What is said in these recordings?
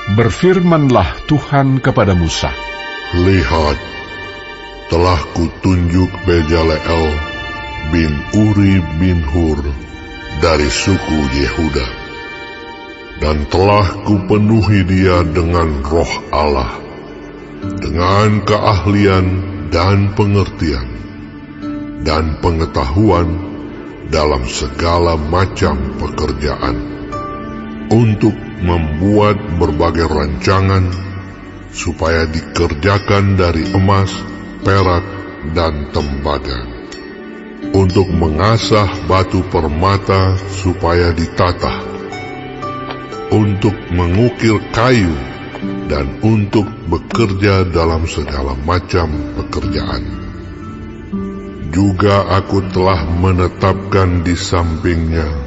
Berfirmanlah Tuhan kepada Musa, Lihat, telah kutunjuk Bezaleel bin Uri bin Hur dari suku Yehuda, dan telah kupenuhi dia dengan roh Allah, dengan keahlian dan pengertian, dan pengetahuan dalam segala macam pekerjaan, untuk membuat berbagai rancangan, supaya dikerjakan dari emas, perak, dan tembaga, untuk mengasah batu permata supaya ditata, untuk mengukir kayu, dan untuk bekerja dalam segala macam pekerjaan. Juga aku telah menetapkan di sampingnya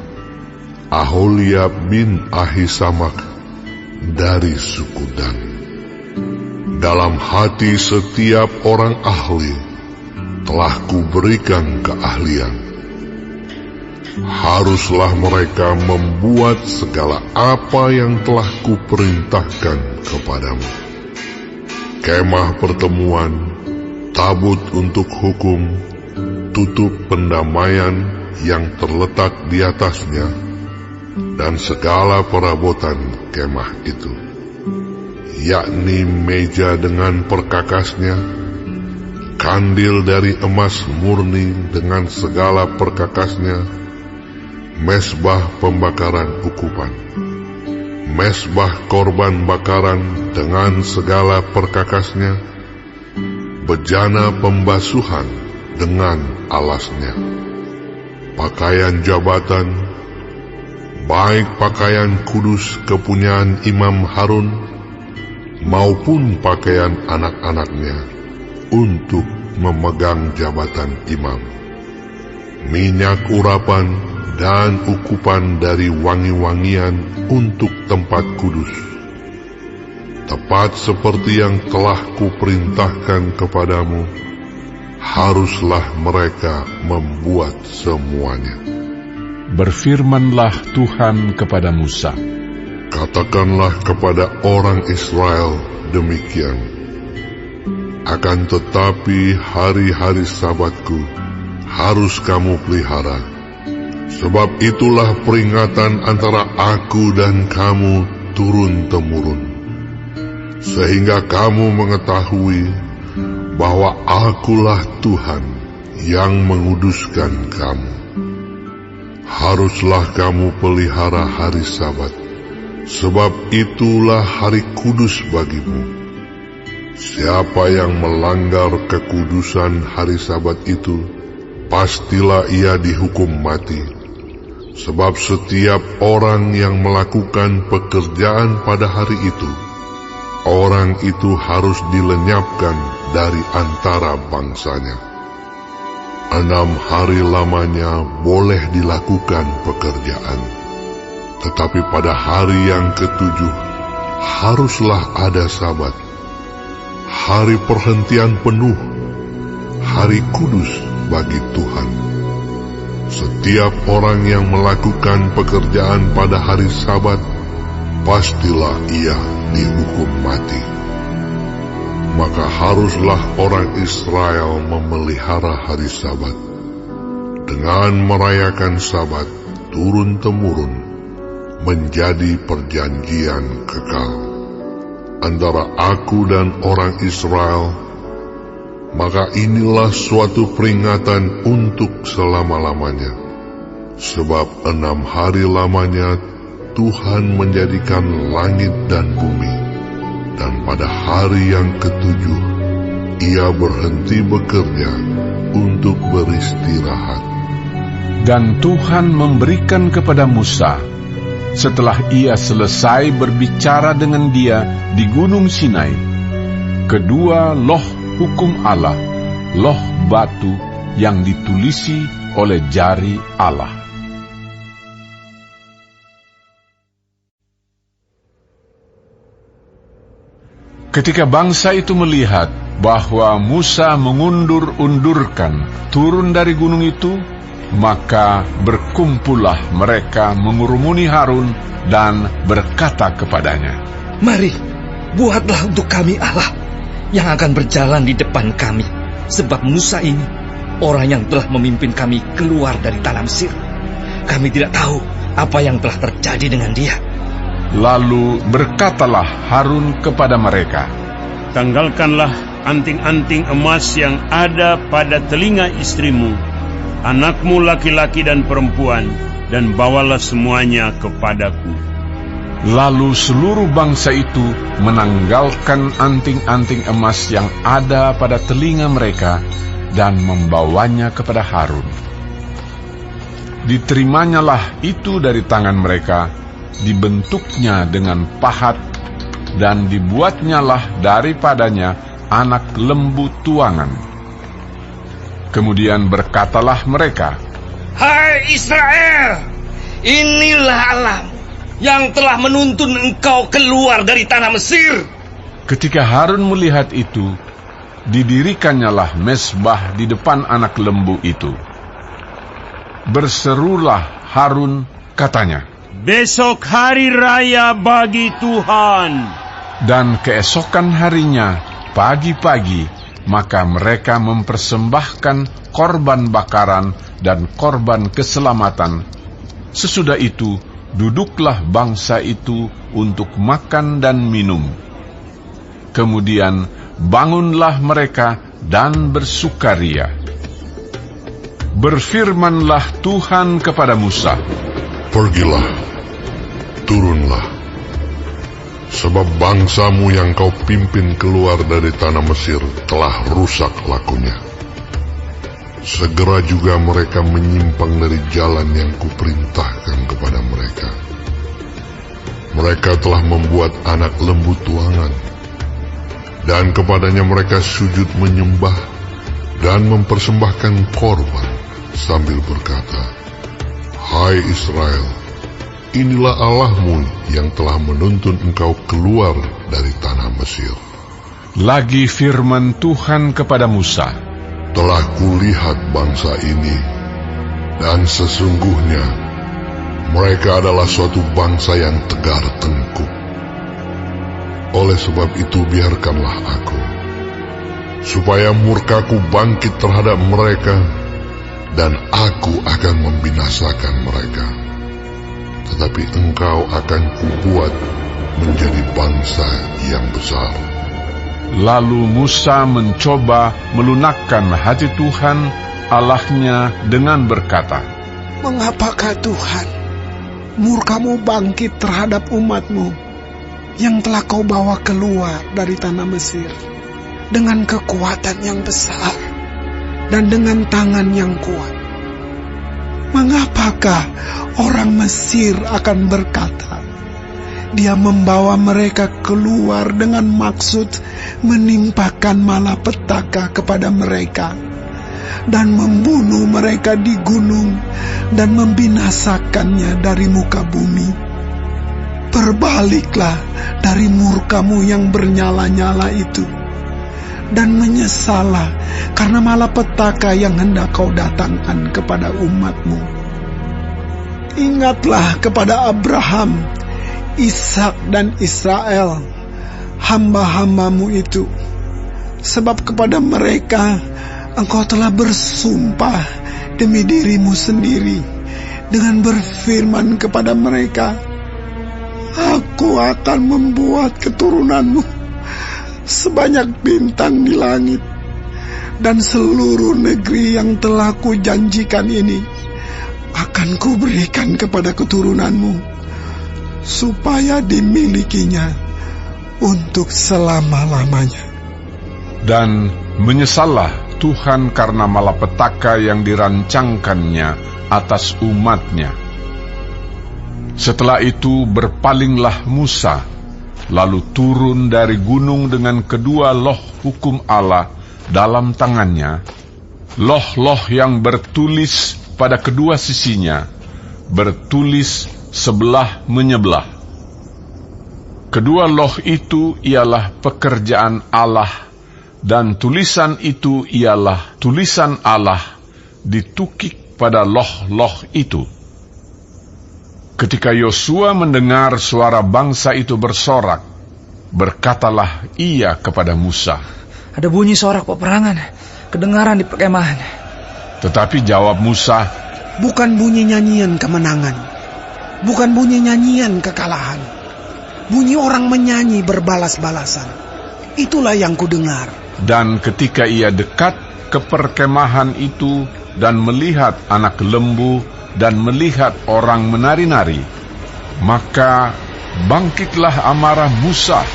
Aholiab bin Ahisamak dari suku Dan. Dalam hati setiap orang ahli telah kuberikan keahlian. Haruslah mereka membuat segala apa yang telah kuperintahkan kepadamu: kemah pertemuan, tabut untuk hukum, tutup pendamaian yang terletak di atasnya, dan segala perabotan kemah itu, yakni meja dengan perkakasnya, kandil dari emas murni dengan segala perkakasnya, mesbah pembakaran ukupan, mesbah korban bakaran dengan segala perkakasnya, bejana pembasuhan dengan alasnya, pakaian jabatan, baik pakaian kudus kepunyaan Imam Harun, maupun pakaian anak-anaknya untuk memegang jabatan imam, minyak urapan dan ukupan dari wangi-wangian untuk tempat kudus, tepat seperti yang telah kuperintahkan kepadamu. Haruslah mereka membuat semuanya. Berfirmanlah Tuhan kepada Musa, Katakanlah kepada orang Israel demikian: Akan tetapi hari-hari Sabatku harus kamu pelihara, sebab itulah peringatan antara aku dan kamu turun-temurun, sehingga kamu mengetahui bahwa akulah Tuhan yang menguduskan kamu. Haruslah kamu pelihara hari Sabat, sebab itulah hari kudus bagimu. Siapa yang melanggar kekudusan hari Sabat itu, pastilah ia dihukum mati. Sebab setiap orang yang melakukan pekerjaan pada hari itu, orang itu harus dilenyapkan dari antara bangsanya. 6 hari lamanya boleh dilakukan pekerjaan, tetapi pada hari yang ke-7 haruslah ada Sabat, hari perhentian penuh, hari kudus bagi Tuhan. Setiap orang yang melakukan pekerjaan pada hari Sabat, pastilah ia dihukum mati. Maka haruslah orang Israel memelihara hari Sabat, dengan merayakan Sabat turun-temurun, menjadi perjanjian kekal antara aku dan orang Israel. Maka inilah suatu peringatan untuk selama-lamanya, sebab 6 hari lamanya Tuhan menjadikan langit dan bumi, dan pada hari yang ke-7 ia berhenti bekerja untuk beristirahat. Dan Tuhan memberikan kepada Musa, setelah ia selesai berbicara dengan dia di Gunung Sinai, kedua loh hukum Allah, loh batu yang ditulisi oleh jari Allah. Ketika bangsa itu melihat bahwa Musa mengundur-undurkan turun dari gunung itu, maka berkumpullah mereka mengurumuni Harun dan berkata kepadanya, Mari, buatlah untuk kami Allah yang akan berjalan di depan kami. Sebab Musa ini orang yang telah memimpin kami keluar dari tanah Mesir. Kami tidak tahu apa yang telah terjadi dengan dia. Lalu berkatalah Harun kepada mereka, tanggalkanlah anting-anting emas yang ada pada telinga istrimu, anakmu laki-laki dan perempuan, dan bawalah semuanya kepadaku. Lalu seluruh bangsa itu menanggalkan anting-anting emas yang ada pada telinga mereka dan membawanya kepada Harun. Diterimanya itu dari tangan mereka, dibentuknya dengan pahat, dan dibuatnyalah daripadanya anak lembu tuangan. Kemudian berkatalah mereka, Hai Israel, inilah Allah yang telah menuntun engkau keluar dari tanah Mesir. Ketika Harun melihat itu, didirikannyalah mezbah di depan anak lembu itu. Berserulah Harun, katanya, besok hari raya bagi Tuhan. Dan keesokan harinya, pagi-pagi, maka mereka mempersembahkan korban bakaran dan korban keselamatan. Sesudah itu, duduklah bangsa itu untuk makan dan minum. Kemudian bangunlah mereka dan bersukaria. Berfirmanlah Tuhan kepada Musa, Pergilah, turunlah, sebab bangsamu yang kau pimpin keluar dari tanah Mesir telah rusak lakunya. Segera juga mereka menyimpang dari jalan yang kuperintahkan kepada mereka. Mereka telah membuat anak lembu tuangan, dan kepadanya mereka sujud menyembah dan mempersembahkan korban sambil berkata, Hai Israel, inilah Allahmu yang telah menuntun engkau keluar dari tanah Mesir. lagi firman Tuhan kepada Musa, Telah kulihat bangsa ini, dan sesungguhnya mereka adalah suatu bangsa yang tegar tengkuk. Oleh sebab itu biarkanlah aku, supaya murkaku bangkit terhadap mereka, dan aku akan membinasakan mereka. Tetapi engkau akan kubuat menjadi bangsa yang besar. Lalu Musa mencoba melunakkan hati Tuhan Allahnya dengan berkata, Mengapakah Tuhan murkamu bangkit terhadap umatmu yang telah kau bawa keluar dari tanah Mesir dengan kekuatan yang besar dan dengan tangan yang kuat? Mengapakah orang Mesir akan berkata, Dia membawa mereka keluar dengan maksud menimpakan malapetaka kepada mereka dan membunuh mereka di gunung dan membinasakannya dari muka bumi? Berbaliklah dari murkamu yang bernyala-nyala itu, dan menyesallah karena malapetaka yang hendak kau datangkan kepada umatmu. Ingatlah kepada Abraham, Ishak dan Israel, hamba-hambamu itu, sebab kepada mereka engkau telah bersumpah demi dirimu sendiri dengan berfirman kepada mereka, Aku akan membuat keturunanmu sebanyak bintang di langit, dan seluruh negeri yang telah kujanjikan ini akan kuberikan kepada keturunanmu, supaya dimilikinya untuk selama-lamanya. dan menyesallah Tuhan karena malapetaka yang dirancangkannya atas umatnya. Setelah itu berpalinglah Musa, lalu turun dari gunung dengan kedua loh hukum Allah dalam tangannya, loh-loh yang bertulis pada kedua sisinya, bertulis sebelah menyebelah. Kedua loh itu ialah pekerjaan Allah, dan tulisan itu ialah tulisan Allah ditukik pada loh-loh itu. Ketika Yosua mendengar suara bangsa itu bersorak, berkatalah ia kepada Musa. Ada bunyi sorak peperangan kedengaran di perkemahan. Tetapi jawab Musa, Bukan bunyi nyanyian kemenangan, bukan bunyi nyanyian kekalahan. Bunyi orang menyanyi berbalas-balasan. Itulah yang kudengar. dan ketika ia dekat ke perkemahan itu dan melihat anak lembu dan melihat orang menari-nari, maka bangkitlah amarah Musa.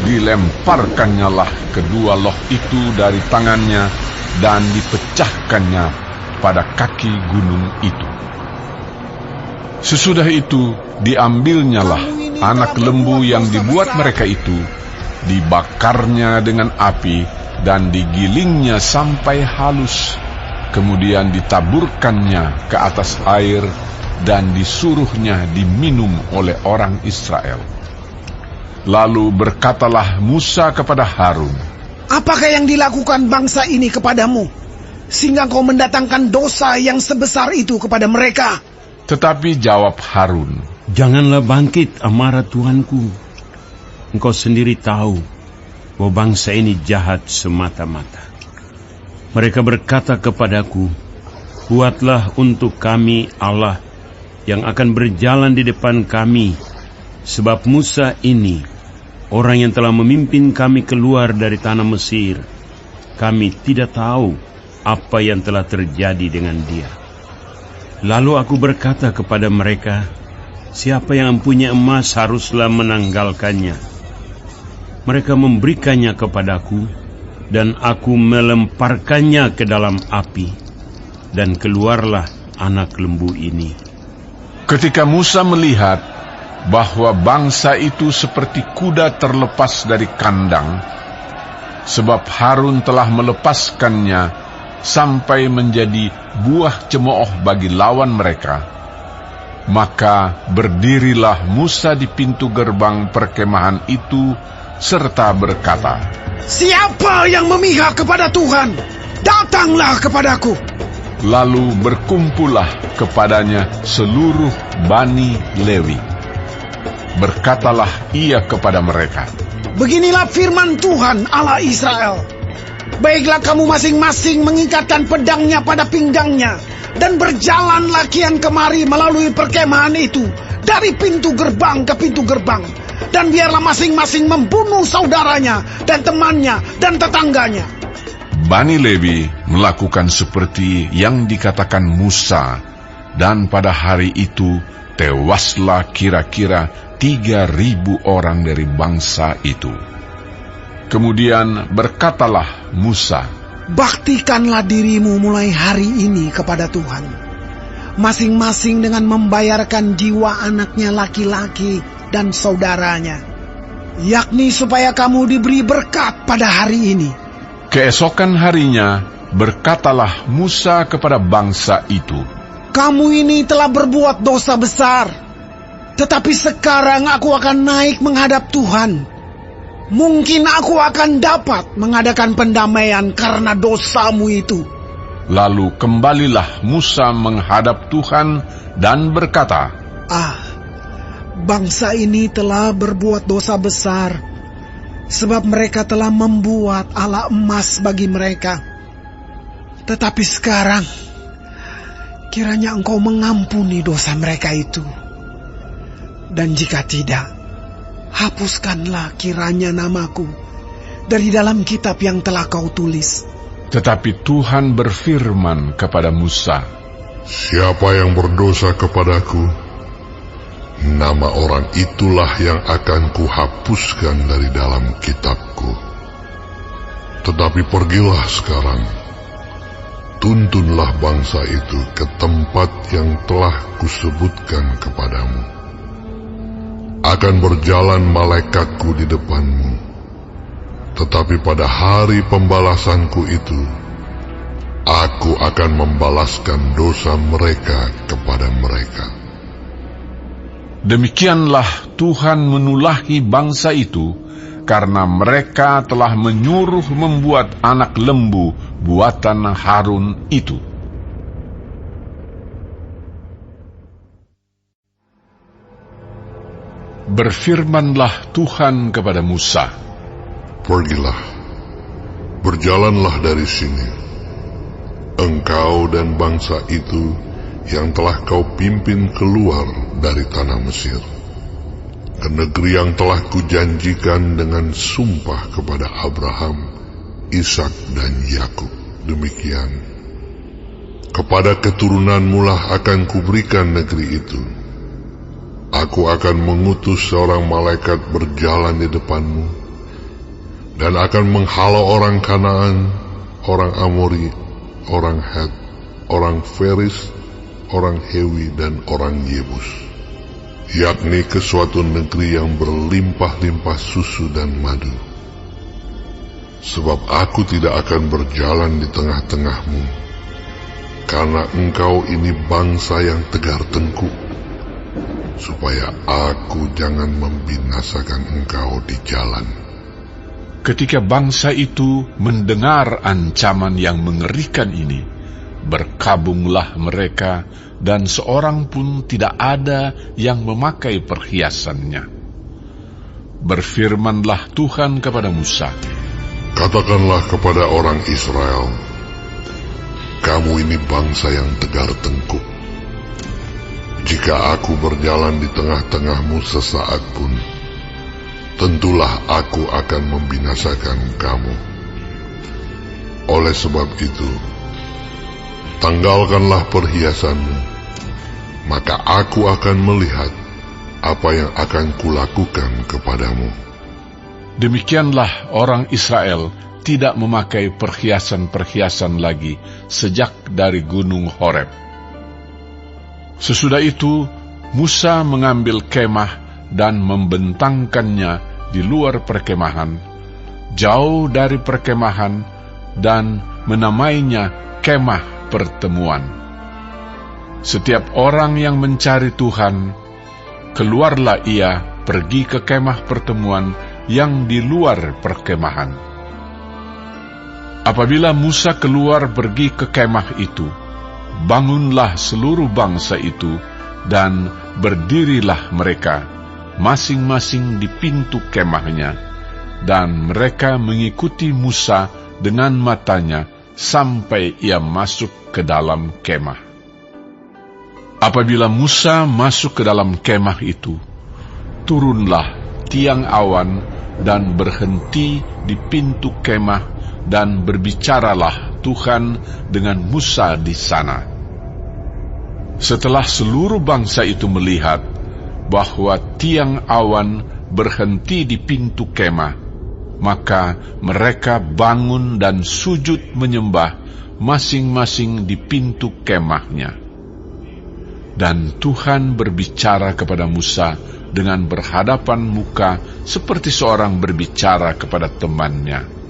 Dilemparkannya lah kedua loh itu dari tangannya dan dipecahkannya pada kaki gunung itu. Sesudah itu diambilnya lah anak lembu yang dibuat mereka itu, dibakarnya dengan api dan digilingnya sampai halus, kemudian ditaburkannya ke atas air dan disuruhnya diminum oleh orang Israel. Lalu berkatalah Musa kepada Harun, Apakah yang dilakukan bangsa ini kepadamu, sehingga kau mendatangkan dosa yang sebesar itu kepada mereka? tetapi jawab Harun, Janganlah bangkit amarah Tuanku. Engkau sendiri tahu bahwa bangsa ini jahat semata-mata. Mereka berkata kepadaku, Buatlah untuk kami Allah yang akan berjalan di depan kami, sebab Musa ini, orang yang telah memimpin kami keluar dari tanah Mesir, kami tidak tahu apa yang telah terjadi dengan dia. Lalu aku berkata kepada mereka, Siapa yang mempunyai emas haruslah menanggalkannya. Mereka memberikannya kepadaku, dan aku melemparkannya ke dalam api, dan keluarlah anak lembu ini. ketika Musa melihat bahwa bangsa itu seperti kuda terlepas dari kandang, sebab Harun telah melepaskannya sampai menjadi buah cemooh bagi lawan mereka, maka berdirilah Musa di pintu gerbang perkemahan itu serta berkata, Siapa yang memihak kepada Tuhan, datanglah kepadaku. lalu berkumpullah kepadanya seluruh Bani Lewi. Berkatalah ia kepada mereka, Beginilah firman Tuhan Allah Israel. Baiklah kamu masing-masing mengikatkan pedangnya pada pinggangnya, dan berjalanlah kian kemari melalui perkemahan itu, dari pintu gerbang ke pintu gerbang. Dan biarlah masing-masing membunuh saudaranya, dan temannya, dan tetangganya. Bani Lewi melakukan seperti yang dikatakan Musa, dan pada hari itu tewaslah kira-kira 3.000 orang dari bangsa itu. Kemudian berkatalah Musa, Baktikanlah dirimu mulai hari ini kepada Tuhan, masing-masing dengan membayarkan jiwa anaknya laki-laki dan saudaranya, yakni supaya kamu diberi berkat pada hari ini. Keesokan harinya berkatalah Musa kepada bangsa itu, Kamu ini telah berbuat dosa besar, tetapi sekarang aku akan naik menghadap Tuhan. Mungkin aku akan dapat mengadakan pendamaian karena dosamu itu. Lalu kembalilah Musa menghadap Tuhan dan berkata, Bangsa ini telah berbuat dosa besar, sebab mereka telah membuat ala emas bagi mereka. Tetapi sekarang, kiranya engkau mengampuni dosa mereka itu. Dan jika tidak, hapuskanlah kiranya namaku dari dalam kitab yang telah kau tulis. Tetapi Tuhan berfirman kepada Musa, Siapa yang berdosa kepadaku, nama orang itulah yang akan kuhapuskan dari dalam kitabku. Tetapi pergilah sekarang, tuntunlah bangsa itu ke tempat yang telah kusebutkan kepadamu. Akan berjalan malaikatku di depanmu, tetapi pada hari pembalasanku itu, aku akan membalaskan dosa mereka kepada mereka. Demikianlah Tuhan menulahi bangsa itu, karena mereka telah menyuruh membuat anak lembu buatan Harun itu. Berfirmanlah Tuhan kepada Musa, Pergilah, berjalanlah dari sini, engkau dan bangsa itu yang telah kau pimpin keluar dari tanah Mesir, ke negeri yang telah kujanjikan dengan sumpah kepada Abraham, Ishak dan Yakub. Demikian, kepada keturunanmu lah akan kuberikan negeri itu. Aku akan mengutus seorang malaikat berjalan di depanmu, dan akan menghalau orang Kanaan, orang Amori, orang Het, orang Feris, orang Hewi, dan orang Yebus, yakni ke suatu negeri yang berlimpah-limpah susu dan madu. Sebab aku tidak akan berjalan di tengah-tengahmu, karena engkau ini bangsa yang tegar tengkuk, supaya aku jangan membinasakan engkau di jalan. Ketika bangsa itu mendengar ancaman yang mengerikan ini, berkabunglah mereka, dan seorang pun tidak ada yang memakai perhiasannya. Berfirmanlah Tuhan kepada Musa, Katakanlah kepada orang Israel, kamu ini bangsa yang tegar tengkuk. Jika aku berjalan di tengah-tengahmu sesaat pun, tentulah aku akan membinasakan kamu. Oleh sebab itu, tanggalkanlah perhiasanmu, maka aku akan melihat apa yang akan kulakukan kepadamu. Demikianlah orang Israel tidak memakai perhiasan-perhiasan lagi sejak dari gunung Horeb. Sesudah itu, Musa mengambil kemah dan membentangkannya di luar perkemahan, jauh dari perkemahan, dan menamainya kemah pertemuan. Setiap orang yang mencari Tuhan, keluarlah ia pergi ke kemah pertemuan yang di luar perkemahan. Apabila Musa keluar pergi ke kemah itu, bangunlah seluruh bangsa itu, dan berdirilah mereka, masing-masing di pintu kemahnya, dan mereka mengikuti Musa dengan matanya, sampai ia masuk ke dalam kemah. Apabila Musa masuk ke dalam kemah itu, turunlah tiang awan, dan berhenti di pintu kemah, dan berbicaralah Tuhan dengan Musa di sana. Setelah seluruh bangsa itu melihat bahwa tiang awan berhenti di pintu kemah, maka mereka bangun dan sujud menyembah masing-masing di pintu kemahnya. Dan Tuhan berbicara kepada Musa dengan berhadapan muka seperti seorang berbicara kepada temannya.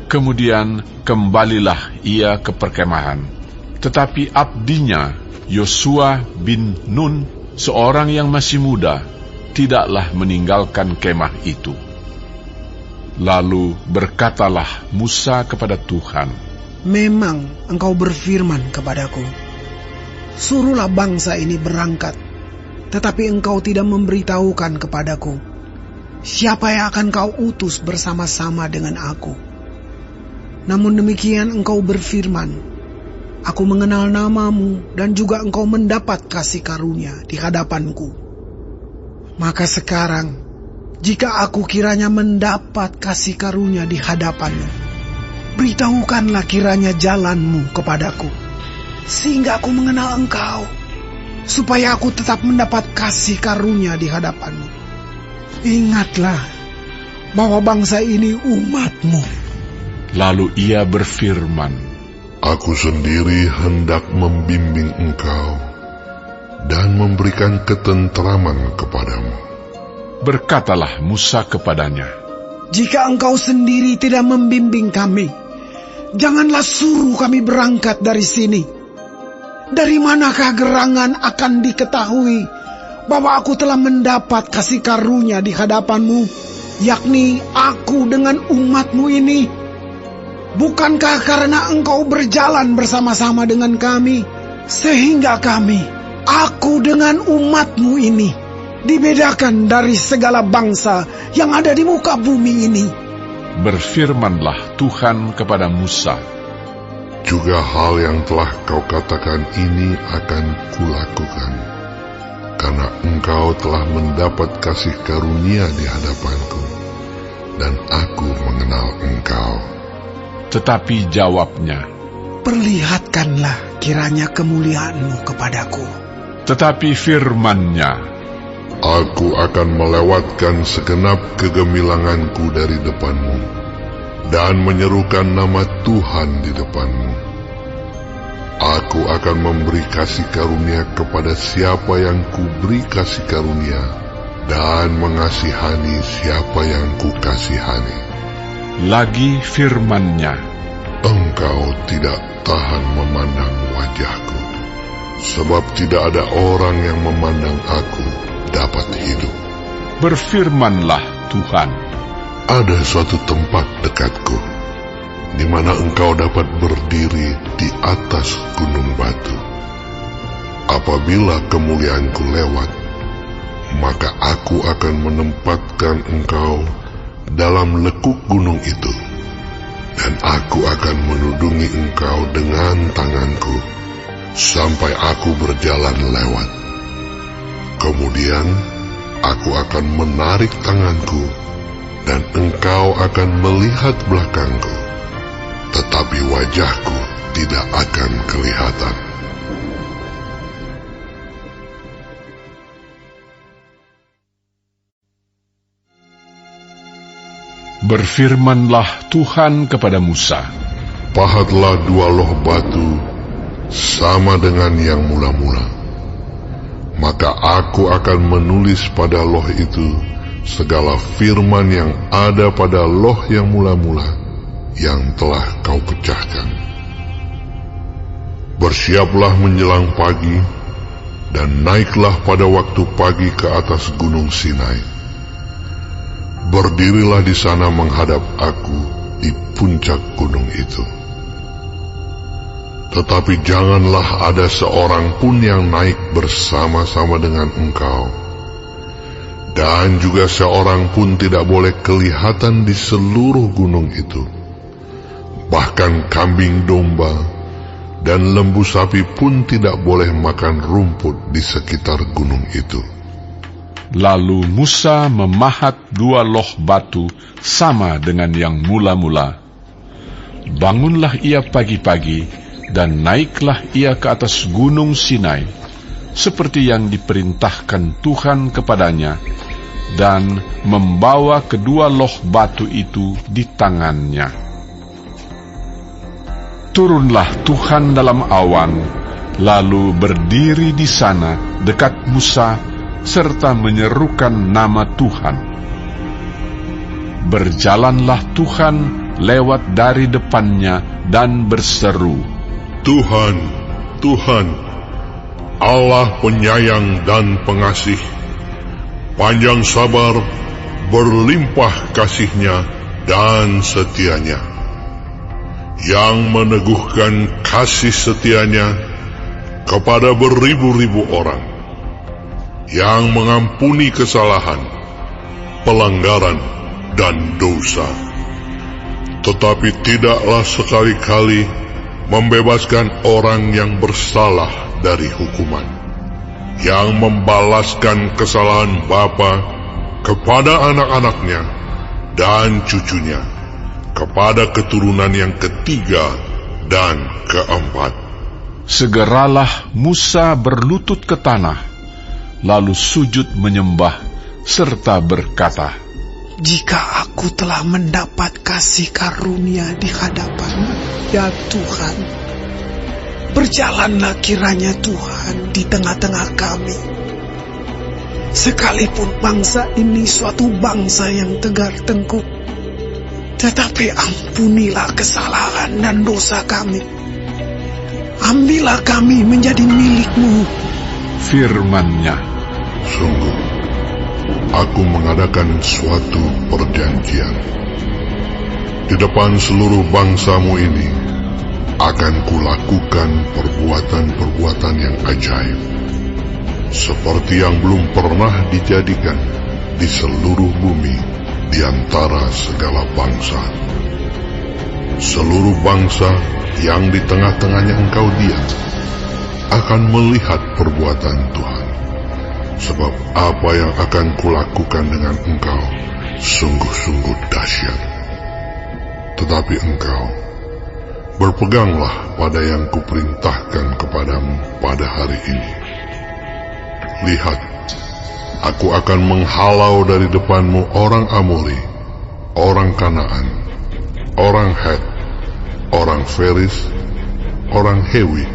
Kemudian kembalilah ia ke perkemahan, tetapi abdinya Yosua bin Nun, seorang yang masih muda, tidaklah meninggalkan kemah itu. Lalu berkatalah Musa kepada Tuhan, Memang engkau berfirman kepadaku, suruhlah bangsa ini berangkat, tetapi engkau tidak memberitahukan kepadaku, siapa yang akan kau utus bersama-sama dengan aku. Namun demikian engkau berfirman, aku mengenal namamu, dan juga engkau mendapat kasih karunia di hadapanku. Maka sekarang, jika aku kiranya mendapat kasih karunia di hadapanmu, beritahukanlah kiranya jalanmu kepadaku, sehingga aku mengenal engkau, supaya aku tetap mendapat kasih karunia di hadapanmu. Ingatlah bahwa bangsa ini umatmu. Lalu ia berfirman, Aku sendiri hendak membimbing engkau dan memberikan ketentraman kepadamu. Berkatalah Musa kepadanya, Jika engkau sendiri tidak membimbing kami, janganlah suruh kami berangkat dari sini. Dari manakah gerangan akan diketahui bahwa aku telah mendapat kasih karunia di hadapanmu, yakni aku dengan umatmu ini? Bukankah karena engkau berjalan bersama-sama dengan kami, sehingga kami, aku dengan umatmu ini, dibedakan dari segala bangsa yang ada di muka bumi ini. Berfirmanlah Tuhan kepada Musa, Juga hal yang telah kau katakan ini akan kulakukan, karena engkau telah mendapat kasih karunia di hadapanku, dan aku mengenal engkau. Tetapi jawabnya, Perlihatkanlah kiranya kemuliaanmu kepadaku. tetapi firman-Nya, Aku akan melewatkan segenap kegemilanganku dari depanmu, dan menyerukan nama Tuhan di depanmu. Aku akan memberi kasih karunia kepada siapa yang kuberi kasih karunia, dan mengasihani siapa yang kukasihani. lagi firman-Nya, Engkau tidak tahan memandang wajahku, sebab tidak ada orang yang memandang aku dapat hidup. berfirmanlah Tuhan, Ada suatu tempat dekatku, di mana engkau dapat berdiri di atas gunung batu. Apabila kemuliaanku lewat, maka aku akan menempatkan engkau dalam lekuk gunung itu, dan aku akan menudungi engkau dengan tanganku, sampai aku berjalan lewat. Kemudian aku akan menarik tanganku, dan engkau akan melihat belakangku, tetapi wajahku tidak akan kelihatan. berfirmanlah Tuhan kepada Musa, Pahatlah 2 loh batu sama dengan yang mula-mula. Maka aku akan menulis pada loh itu segala firman yang ada pada loh yang mula-mula yang telah kau pecahkan. Bersiaplah menjelang pagi, dan naiklah pada waktu pagi ke atas gunung Sinai. Berdirilah di sana menghadap aku di puncak gunung itu. Tetapi janganlah ada seorang pun yang naik bersama-sama dengan engkau, dan juga seorang pun tidak boleh kelihatan di seluruh gunung itu. Bahkan kambing domba dan lembu sapi pun tidak boleh makan rumput di sekitar gunung itu. Lalu Musa memahat 2 loh batu sama dengan yang mula-mula. Bangunlah ia pagi-pagi, dan naiklah ia ke atas gunung Sinai, seperti yang diperintahkan Tuhan kepadanya, dan membawa kedua loh batu itu di tangannya. Turunlah Tuhan dalam awan, lalu berdiri di sana dekat Musa, serta menyerukan nama Tuhan. Berjalanlah Tuhan lewat dari depannya dan berseru, Tuhan, Tuhan, Allah penyayang dan pengasih, panjang sabar, berlimpah kasih-Nya dan setia-Nya, yang meneguhkan kasih setia-Nya kepada beribu-ribu orang, yang mengampuni kesalahan, pelanggaran, dan dosa, tetapi tidaklah sekali-kali membebaskan orang yang bersalah dari hukuman, yang membalaskan kesalahan bapa kepada anak-anaknya dan cucunya, kepada keturunan yang ketiga dan keempat. Segeralah Musa berlutut ke tanah, lalu sujud menyembah, serta berkata, Jika aku telah mendapat kasih karunia di hadapan-Mu, ya Tuhan, berjalanlah kiranya Tuhan di tengah-tengah kami. Sekalipun bangsa ini suatu bangsa yang tegar tengkuk, tetapi ampunilah kesalahan dan dosa kami. Ambillah kami menjadi milik-Mu. firman-Nya, Sungguh, aku mengadakan suatu perjanjian. Di depan seluruh bangsamu ini, akan kulakukan perbuatan-perbuatan yang ajaib. seperti yang belum pernah dijadikan di seluruh bumi di antara segala bangsa. Seluruh bangsa yang di tengah-tengahnya engkau diam akan melihat perbuatan Tuhan, sebab apa yang akan kulakukan dengan engkau sungguh-sungguh dahsyat. Tetapi engkau berpeganglah pada yang kuperintahkan kepadamu pada hari ini. Lihat, aku akan menghalau dari depanmu orang Amori, orang Kanaan, orang Het, orang Feris, orang Hewi,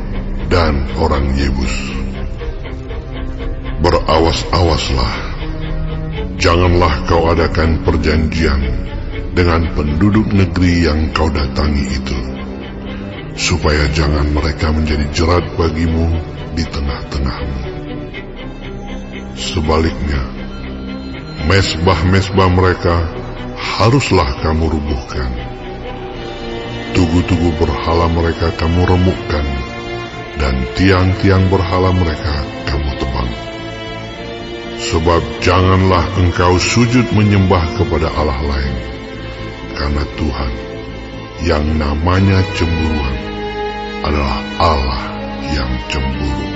dan orang Yebus. Berawas-awaslah, janganlah kau adakan perjanjian dengan penduduk negeri yang kau datangi itu, supaya jangan mereka menjadi jerat bagimu di tengah-tengahmu. Sebaliknya, mesbah-mesbah mereka haruslah kamu rubuhkan. Tugu-tugu berhala mereka kamu remukkan, dan tiang-tiang berhala mereka kamu tebang. Sebab janganlah engkau sujud menyembah kepada Allah lain, karena Tuhan yang namanya cemburuan adalah Allah yang cemburu.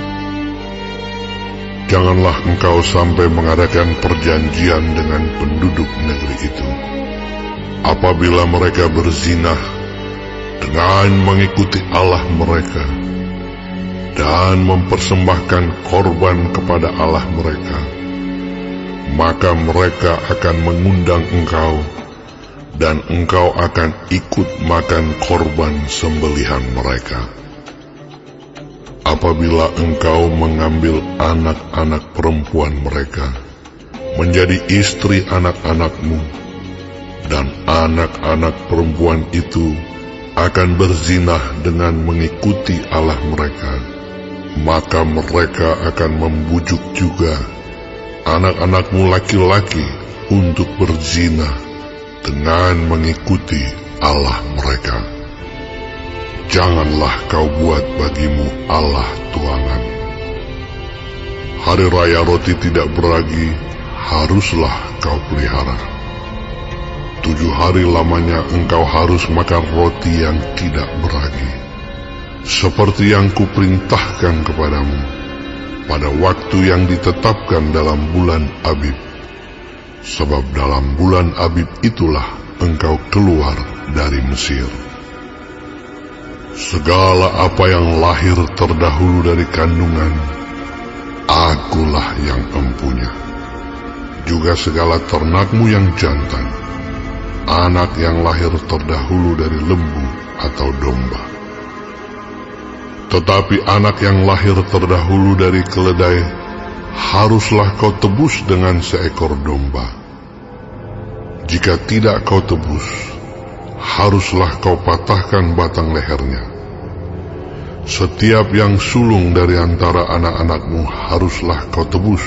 Janganlah engkau sampai mengadakan perjanjian dengan penduduk negeri itu, apabila mereka berzinah dengan mengikuti Allah mereka dan mempersembahkan korban kepada Allah mereka, maka mereka akan mengundang engkau, dan engkau akan ikut makan korban sembelihan mereka. Apabila engkau mengambil anak-anak perempuan mereka menjadi istri anak-anakmu, dan anak-anak perempuan itu akan berzinah dengan mengikuti Allah mereka, maka mereka akan membujuk juga anak-anakmu laki-laki untuk berzinah dengan mengikuti Allah mereka. Janganlah kau buat bagimu Allah tuangan. Hari raya roti tidak beragi haruslah kau pelihara. 7 hari lamanya engkau harus makan roti yang tidak beragi, seperti yang kuperintahkan kepadamu pada waktu yang ditetapkan dalam bulan Abib. Sebab dalam bulan Abib itulah engkau keluar dari Mesir. Segala apa yang lahir terdahulu dari kandungan, akulah yang empunya. Juga segala ternakmu yang jantan, anak yang lahir terdahulu dari lembu atau domba. Tetapi anak yang lahir terdahulu dari keledai, haruslah kau tebus dengan seekor domba. Jika tidak kau tebus, haruslah kau patahkan batang lehernya. Setiap yang sulung dari antara anak-anakmu haruslah kau tebus,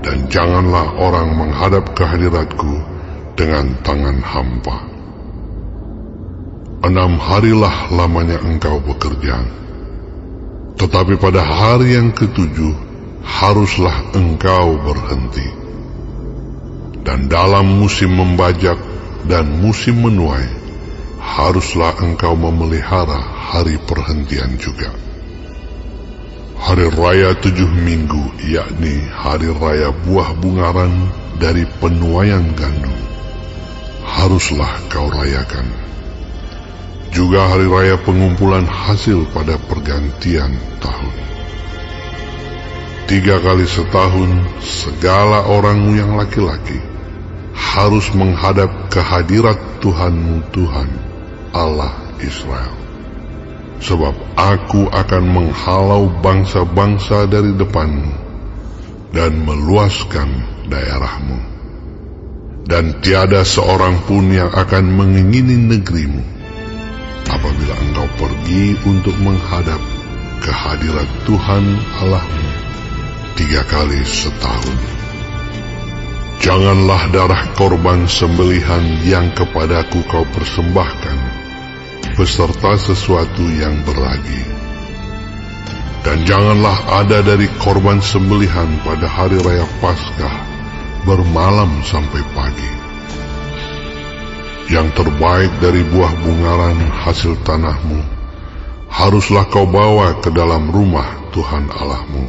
dan janganlah orang menghadap ke hadiratku dengan tangan hampa. 6 harilah lamanya engkau bekerja, tetapi pada hari yang ke-7 haruslah engkau berhenti. Dan dalam musim membajak dan musim menuai, haruslah engkau memelihara hari perhentian juga. Hari raya 7 minggu, yakni hari raya buah bungaran dari penuaian gandum, haruslah kau rayakan. Juga hari raya pengumpulan hasil pada pergantian tahun. 3 kali setahun, segala orangmu yang laki-laki harus menghadap ke hadirat Tuhanmu, Tuhan Allah Israel. Sebab aku akan menghalau bangsa-bangsa dari depanmu dan meluaskan daerahmu. Dan tiada seorang pun yang akan mengingini negerimu apabila engkau pergi untuk menghadap ke hadirat Tuhan Allahmu 3 kali setahun. Janganlah darah korban sembelihan yang kepadaku kau persembahkan beserta sesuatu yang beragi. Dan janganlah ada dari korban sembelihan pada hari raya Paskah bermalam sampai pagi. Yang terbaik dari buah bungaran hasil tanahmu haruslah kau bawa ke dalam rumah Tuhan Allahmu.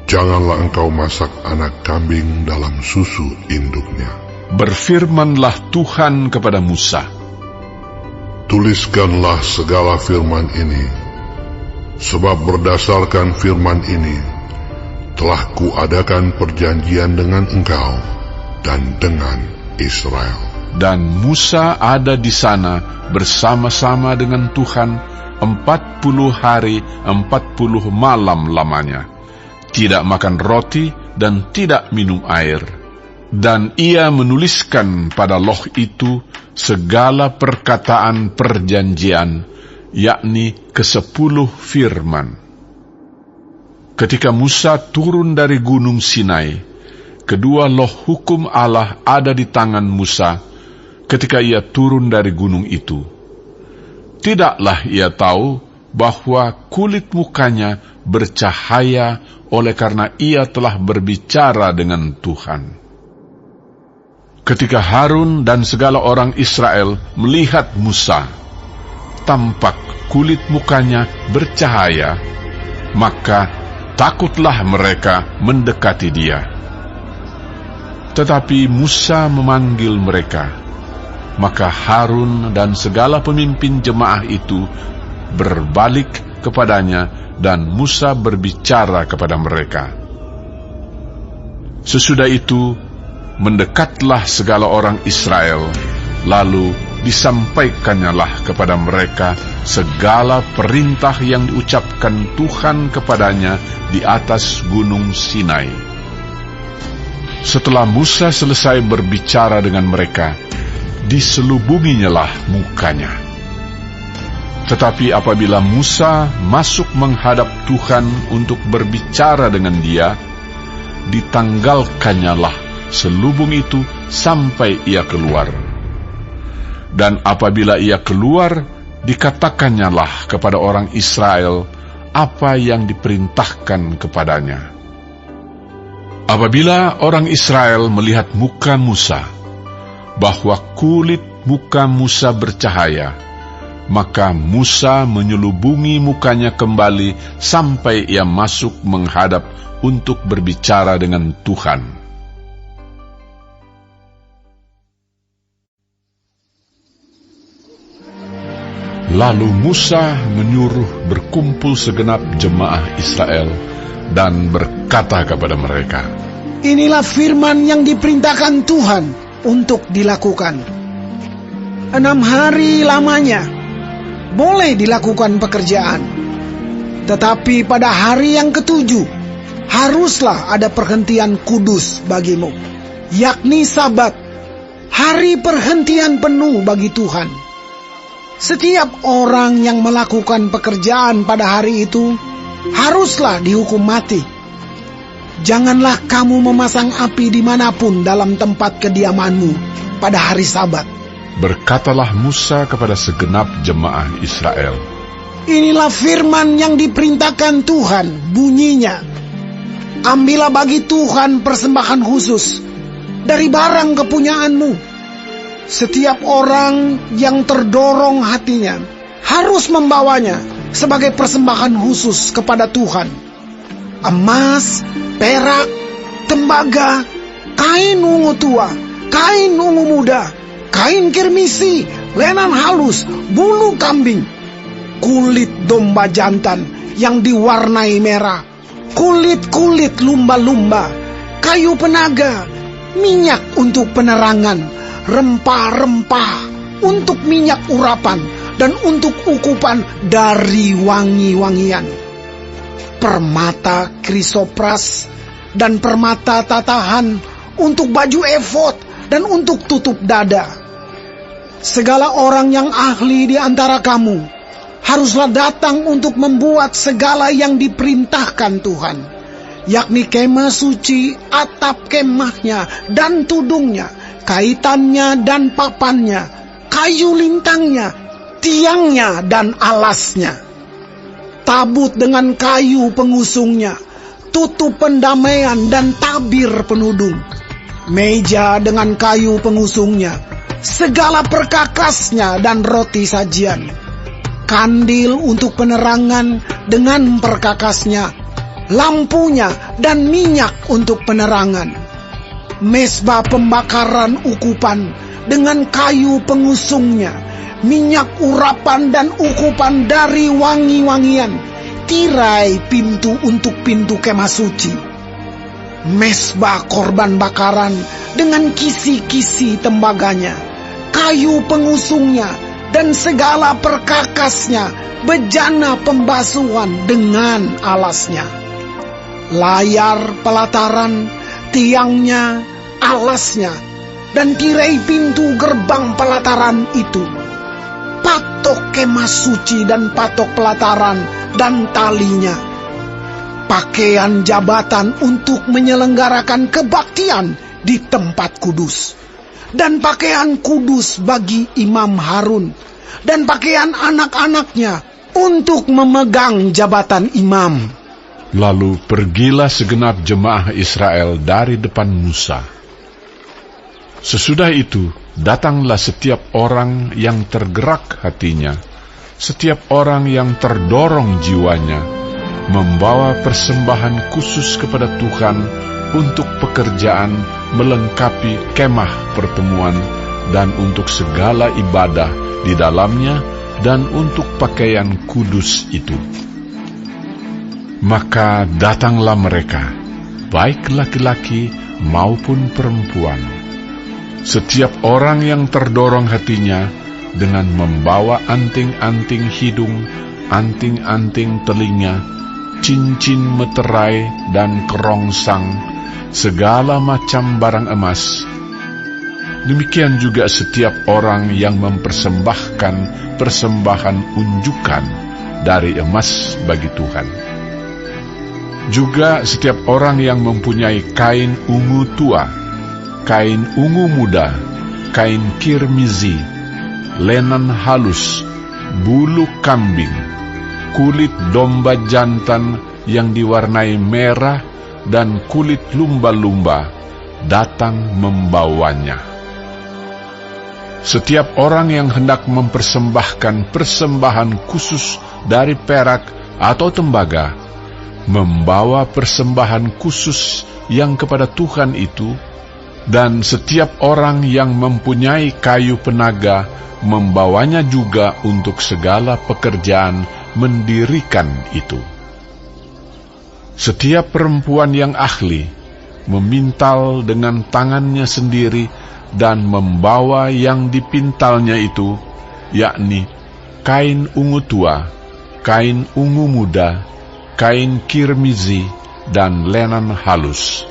Janganlah engkau masak anak kambing dalam susu induknya. Berfirmanlah Tuhan kepada Musa, tuliskanlah segala firman ini, sebab berdasarkan firman ini telah kuadakan perjanjian dengan engkau dan dengan Israel. Dan Musa ada di sana bersama-sama dengan Tuhan 40 hari 40 malam lamanya, tidak makan roti dan tidak minum air. Dan ia menuliskan pada loh itu segala perkataan perjanjian, yakni ke-10 firman. Ketika Musa turun dari gunung Sinai, kedua loh hukum Allah ada di tangan Musa ketika ia turun dari gunung itu. Tidaklah ia tahu bahwa kulit mukanya bercahaya oleh karena ia telah berbicara dengan Tuhan. Ketika Harun dan segala orang Israel melihat Musa, tampak kulit mukanya bercahaya, maka takutlah mereka mendekati dia. Tetapi Musa memanggil mereka, maka Harun dan segala pemimpin jemaah itu berbalik kepadanya dan Musa berbicara kepada mereka. Sesudah itu, mendekatlah segala orang Israel, lalu disampaikannyalah kepada mereka segala perintah yang diucapkan Tuhan kepadanya di atas gunung Sinai. Setelah Musa selesai berbicara dengan mereka, diselubunginyalah mukanya. Tetapi apabila Musa masuk menghadap Tuhan untuk berbicara dengan dia, ditanggalkannyalah selubung itu sampai ia keluar. Dan apabila ia keluar, dikatakannyalah kepada orang Israel apa yang diperintahkan kepadanya. Apabila orang Israel melihat muka Musa, bahwa kulit muka Musa bercahaya, maka Musa menyelubungi mukanya kembali sampai ia masuk menghadap untuk berbicara dengan Tuhan. Lalu Musa menyuruh berkumpul segenap jemaah Israel dan berkata kepada mereka, inilah firman yang diperintahkan Tuhan untuk dilakukan. 6 hari lamanya boleh dilakukan pekerjaan, tetapi pada hari yang ke-7 haruslah ada perhentian kudus bagimu, yakni Sabat, hari perhentian penuh bagi Tuhan. Setiap orang yang melakukan pekerjaan pada hari itu haruslah dihukum mati. Janganlah kamu memasang api dimanapun dalam tempat kediamanmu pada hari Sabat. Berkatalah Musa kepada segenap jemaah Israel, inilah firman yang diperintahkan Tuhan, bunyinya, ambillah bagi Tuhan persembahan khusus dari barang kepunyaanmu. Setiap orang yang terdorong hatinya harus membawanya sebagai persembahan khusus kepada Tuhan. Emas, perak, tembaga, kain ungu tua, kain ungu muda, kain kirmisi, lenan halus, bulu kambing, kulit domba jantan yang diwarnai merah, kulit-kulit lumba-lumba, kayu penaga, minyak untuk penerangan, rempah-rempah untuk minyak urapan, dan untuk ukupan dari wangi-wangian, permata krisopras dan permata tatahan untuk baju efod dan untuk tutup dada. Segala orang yang ahli di antara kamu haruslah datang untuk membuat segala yang diperintahkan Tuhan, yakni kemah suci, atap kemahnya dan tudungnya, kaitannya dan papannya, kayu lintangnya, tiangnya dan alasnya. tabut dengan kayu pengusungnya, tutup pendamaian dan tabir penudung, meja dengan kayu pengusungnya, segala perkakasnya dan roti sajian, kandil untuk penerangan dengan perkakasnya, lampunya dan minyak untuk penerangan, mezbah pembakaran ukupan dengan kayu pengusungnya, minyak urapan dan ukupan dari wangi-wangian, tirai pintu untuk pintu kemah suci, mezbah korban bakaran dengan kisi-kisi tembaganya, kayu pengusungnya dan segala perkakasnya, bejana pembasuhan dengan alasnya, layar pelataran, tiangnya, alasnya, dan tirai pintu gerbang pelataran itu, patok kemah suci dan patok pelataran dan talinya, pakaian jabatan untuk menyelenggarakan kebaktian di tempat kudus, dan pakaian kudus bagi Imam Harun, dan pakaian anak-anaknya untuk memegang jabatan imam. Lalu pergilah segenap jemaah Israel dari depan Musa. Sesudah itu, datanglah setiap orang yang tergerak hatinya, setiap orang yang terdorong jiwanya, membawa persembahan khusus kepada Tuhan untuk pekerjaan melengkapi kemah pertemuan dan untuk segala ibadah di dalamnya dan untuk pakaian kudus itu. Maka datanglah mereka, baik laki-laki maupun perempuan, setiap orang yang terdorong hatinya, dengan membawa anting-anting hidung, anting-anting telinga, cincin meterai dan kerongsang, segala macam barang emas. Demikian juga setiap orang yang mempersembahkan persembahan unjukan dari emas bagi Tuhan. Juga setiap orang yang mempunyai kain ungu tua, kain ungu muda, kain kirmizi, lenan halus, bulu kambing, kulit domba jantan yang diwarnai merah, dan kulit lumba-lumba, datang membawanya. Setiap orang yang hendak mempersembahkan persembahan khusus dari perak atau tembaga, membawa persembahan khusus yang kepada Tuhan itu, dan setiap orang yang mempunyai kayu penaga, membawanya juga untuk segala pekerjaan mendirikan itu. Setiap perempuan yang ahli memintal dengan tangannya sendiri dan membawa yang dipintalnya itu, yakni kain ungu tua, kain ungu muda, kain kirmizi, dan lenan halus.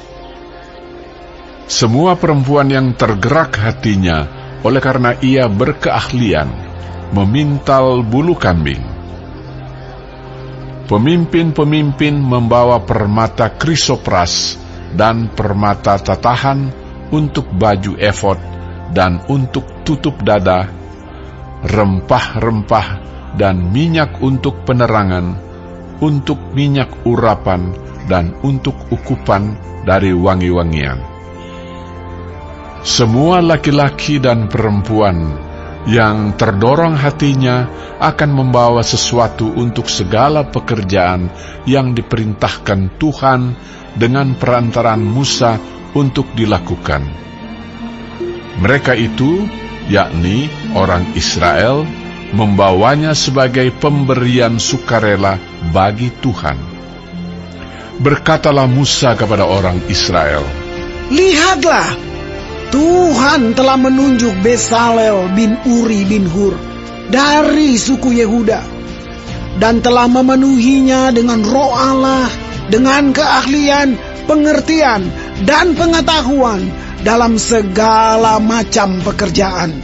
Semua perempuan yang tergerak hatinya oleh karena ia berkeahlian memintal bulu kambing. Pemimpin-pemimpin membawa permata krisopras dan permata tatahan untuk baju efod dan untuk tutup dada, rempah-rempah dan minyak untuk penerangan, untuk minyak urapan dan untuk ukupan dari wangi-wangian. Semua laki-laki dan perempuan yang terdorong hatinya akan membawa sesuatu untuk segala pekerjaan yang diperintahkan Tuhan dengan perantaraan Musa untuk dilakukan. Mereka itu, yakni orang Israel, membawanya sebagai pemberian sukarela bagi Tuhan. Berkatalah Musa kepada orang Israel, "Lihatlah, Tuhan telah menunjuk Besalel bin Uri bin Hur dari suku Yehuda, dan telah memenuhinya dengan roh Allah, dengan keahlian, pengertian, dan pengetahuan dalam segala macam pekerjaan,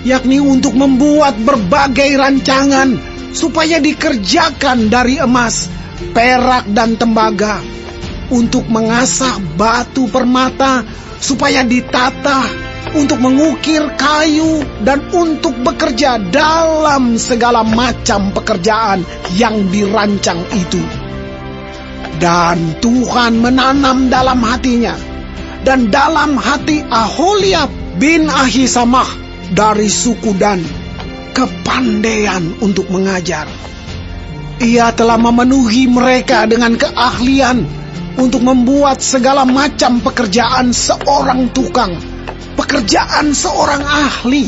yakni untuk membuat berbagai rancangan supaya dikerjakan dari emas, perak, dan tembaga, untuk mengasah batu permata supaya ditata, untuk mengukir kayu, dan untuk bekerja dalam segala macam pekerjaan yang dirancang itu. Dan Tuhan menanam dalam hatinya dan dalam hati Aholiab bin Ahisamah dari suku Dan kepandaian untuk mengajar. Ia telah memenuhi mereka dengan keahlian untuk membuat segala macam pekerjaan seorang tukang, pekerjaan seorang ahli,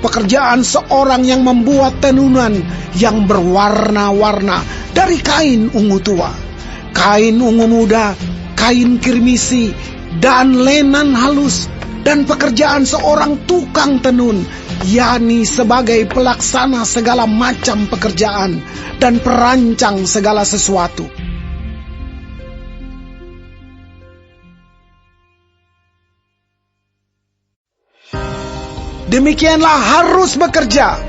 pekerjaan seorang yang membuat tenunan yang berwarna-warna dari kain ungu tua, kain ungu muda, kain kirmisi, dan lenan halus, dan pekerjaan seorang tukang tenun, yakni sebagai pelaksana segala macam pekerjaan dan perancang segala sesuatu. Demikianlah harus bekerja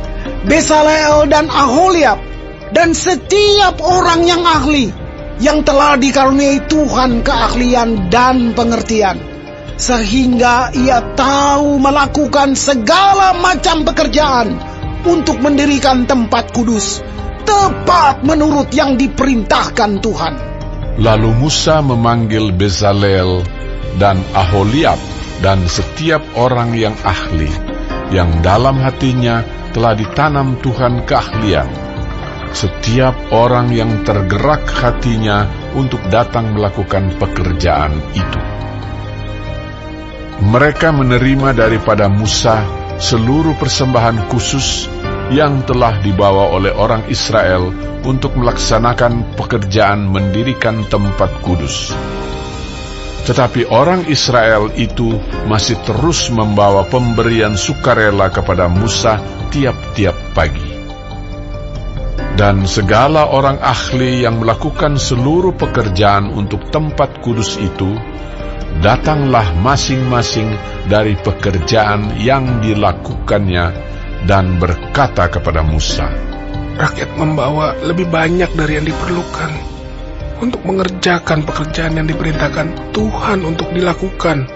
Bezaleel dan Aholiab dan setiap orang yang ahli, yang telah dikaruniai Tuhan keahlian dan pengertian, sehingga ia tahu melakukan segala macam pekerjaan untuk mendirikan tempat kudus, tepat menurut yang diperintahkan Tuhan. Lalu Musa memanggil Bezaleel dan Aholiab dan setiap orang yang ahli, yang dalam hatinya telah ditanam Tuhan keahlian, setiap orang yang tergerak hatinya untuk datang melakukan pekerjaan itu. Mereka menerima daripada Musa seluruh persembahan khusus yang telah dibawa oleh orang Israel untuk melaksanakan pekerjaan mendirikan tempat kudus. Tetapi orang Israel itu masih terus membawa pemberian sukarela kepada Musa tiap-tiap pagi. Dan segala orang ahli yang melakukan seluruh pekerjaan untuk tempat kudus itu, datanglah masing-masing dari pekerjaan yang dilakukannya dan berkata kepada Musa, "Rakyat membawa lebih banyak dari yang diperlukan untuk mengerjakan pekerjaan yang diperintahkan Tuhan untuk dilakukan."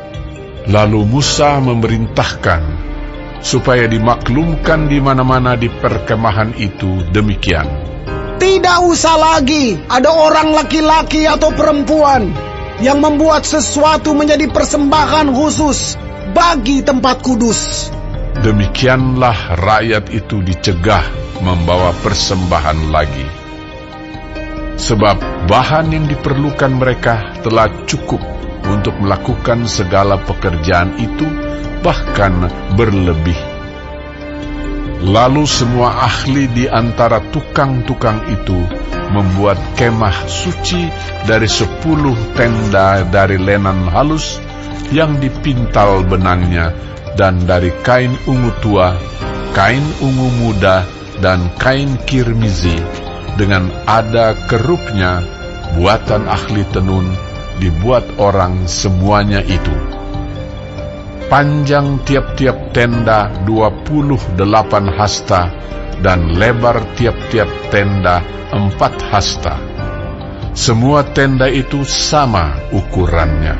Lalu Musa memerintahkan supaya dimaklumkan di mana-mana di perkemahan itu demikian. Tidak usah lagi ada orang laki-laki atau perempuan yang membuat sesuatu menjadi persembahan khusus bagi tempat kudus. Demikianlah rakyat itu dicegah membawa persembahan lagi, sebab bahan yang diperlukan mereka telah cukup untuk melakukan segala pekerjaan itu, bahkan berlebih. Lalu semua ahli di antara tukang-tukang itu membuat kemah suci dari 10 tenda dari lenan halus yang dipintal benangnya, dan dari kain ungu tua, kain ungu muda, dan kain kirmizi, dengan ada kerupnya, buatan ahli tenun, dibuat orang semuanya itu. Panjang tiap-tiap tenda 28 hasta, dan lebar tiap-tiap tenda 4 hasta. Semua tenda itu sama ukurannya.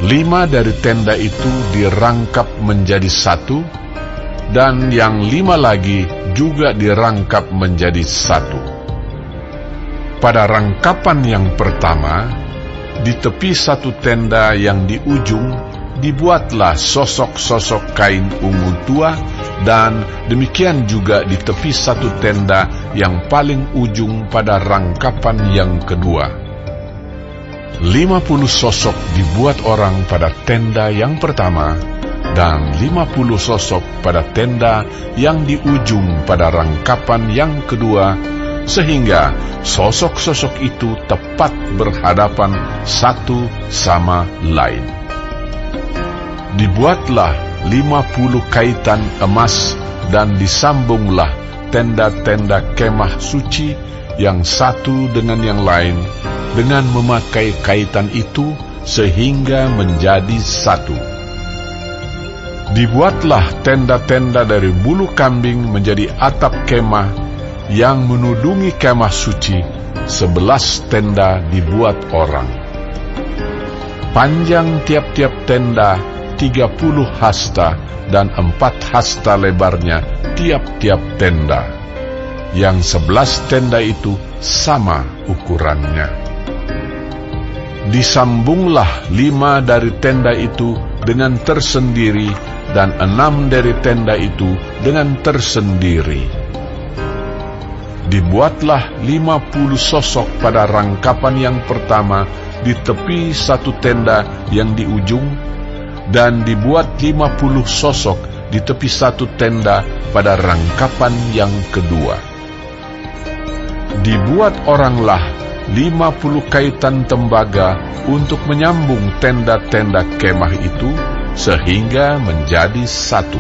5 dari tenda itu dirangkap menjadi 1, dan yang 5 lagi juga dirangkap menjadi 1. Pada rangkapan yang pertama, di tepi satu tenda yang di ujung, dibuatlah sosok-sosok kain ungu tua, dan demikian juga di tepi satu tenda yang paling ujung pada rangkapan yang kedua. 50 sosok dibuat orang pada tenda yang pertama, dan 50 sosok pada tenda yang di ujung pada rangkapan yang kedua, sehingga sosok-sosok itu tepat berhadapan satu sama lain. Dibuatlah 50 kaitan emas, dan disambunglah tenda-tenda kemah suci yang satu dengan yang lain, dengan memakai kaitan itu sehingga menjadi satu. Dibuatlah tenda-tenda dari bulu kambing menjadi atap kemah yang menudungi kemah suci. 11 tenda dibuat orang. Panjang tiap-tiap tenda 30 hasta dan 4 hasta lebarnya tiap-tiap tenda. Yang 11 tenda itu sama ukurannya. Disambunglah 5 dari tenda itu dengan tersendiri dan 6 dari tenda itu dengan tersendiri. Dibuatlah 50 sosok pada rangkapan yang pertama di tepi satu tenda yang di ujung, dan dibuat 50 sosok di tepi satu tenda pada rangkapan yang kedua. Dibuat oranglah 50 kaitan tembaga untuk menyambung tenda-tenda kemah itu sehingga menjadi satu.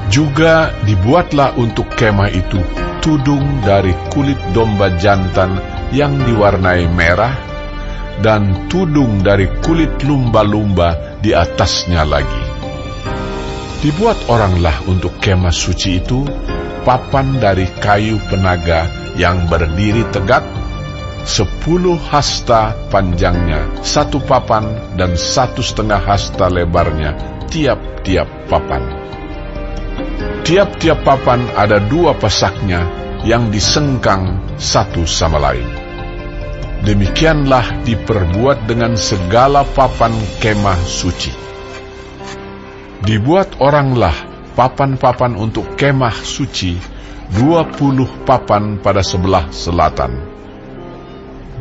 Juga dibuatlah untuk kemah itu tudung dari kulit domba jantan yang diwarnai merah, dan tudung dari kulit lumba-lumba di atasnya lagi. Dibuat oranglah untuk kemah suci itu papan dari kayu penaga yang berdiri tegak, 10 hasta panjangnya, 1 papan, dan 1,5 hasta lebarnya tiap-tiap papan. Tiap-tiap papan ada 2 pasaknya yang disengkang satu sama lain. Demikianlah diperbuat dengan segala papan kemah suci. Dibuat oranglah papan-papan untuk kemah suci, 20 papan pada sebelah selatan.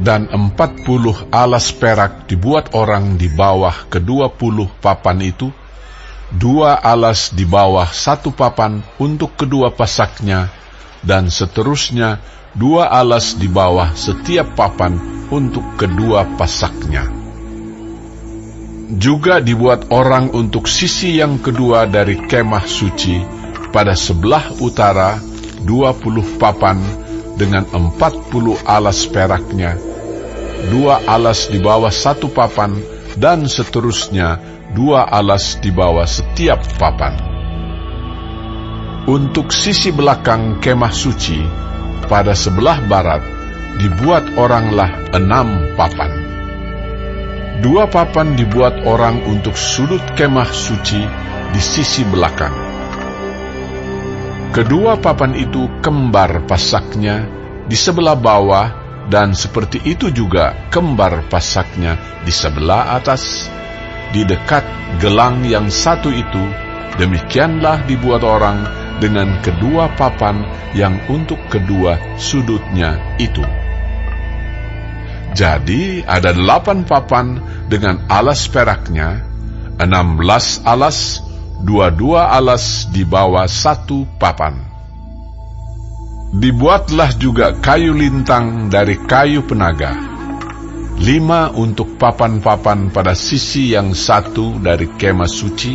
Dan 40 alas perak dibuat orang di bawah ke-20 papan itu, 2 alas di bawah 1 papan untuk kedua pasaknya, dan seterusnya 2 alas di bawah setiap papan untuk kedua pasaknya. Juga dibuat orang untuk sisi yang kedua dari kemah suci pada sebelah utara, 20 papan dengan 40 alas peraknya, 2 alas di bawah 1 papan, dan seterusnya 2 alas di bawah setiap papan. Untuk sisi belakang kemah suci pada sebelah barat dibuat oranglah 6 papan. 2 papan dibuat orang untuk sudut kemah suci di sisi belakang. Kedua papan itu kembar pasaknya di sebelah bawah, dan seperti itu juga kembar pasaknya di sebelah atas, di dekat gelang yang satu itu. Demikianlah dibuat orang dengan kedua papan yang untuk kedua sudutnya itu. Jadi ada 8 papan dengan alas peraknya, 16 alas, 22 alas di bawah 1 papan. Dibuatlah juga kayu lintang dari kayu penaga, 5 untuk papan-papan pada sisi yang satu dari kemah suci,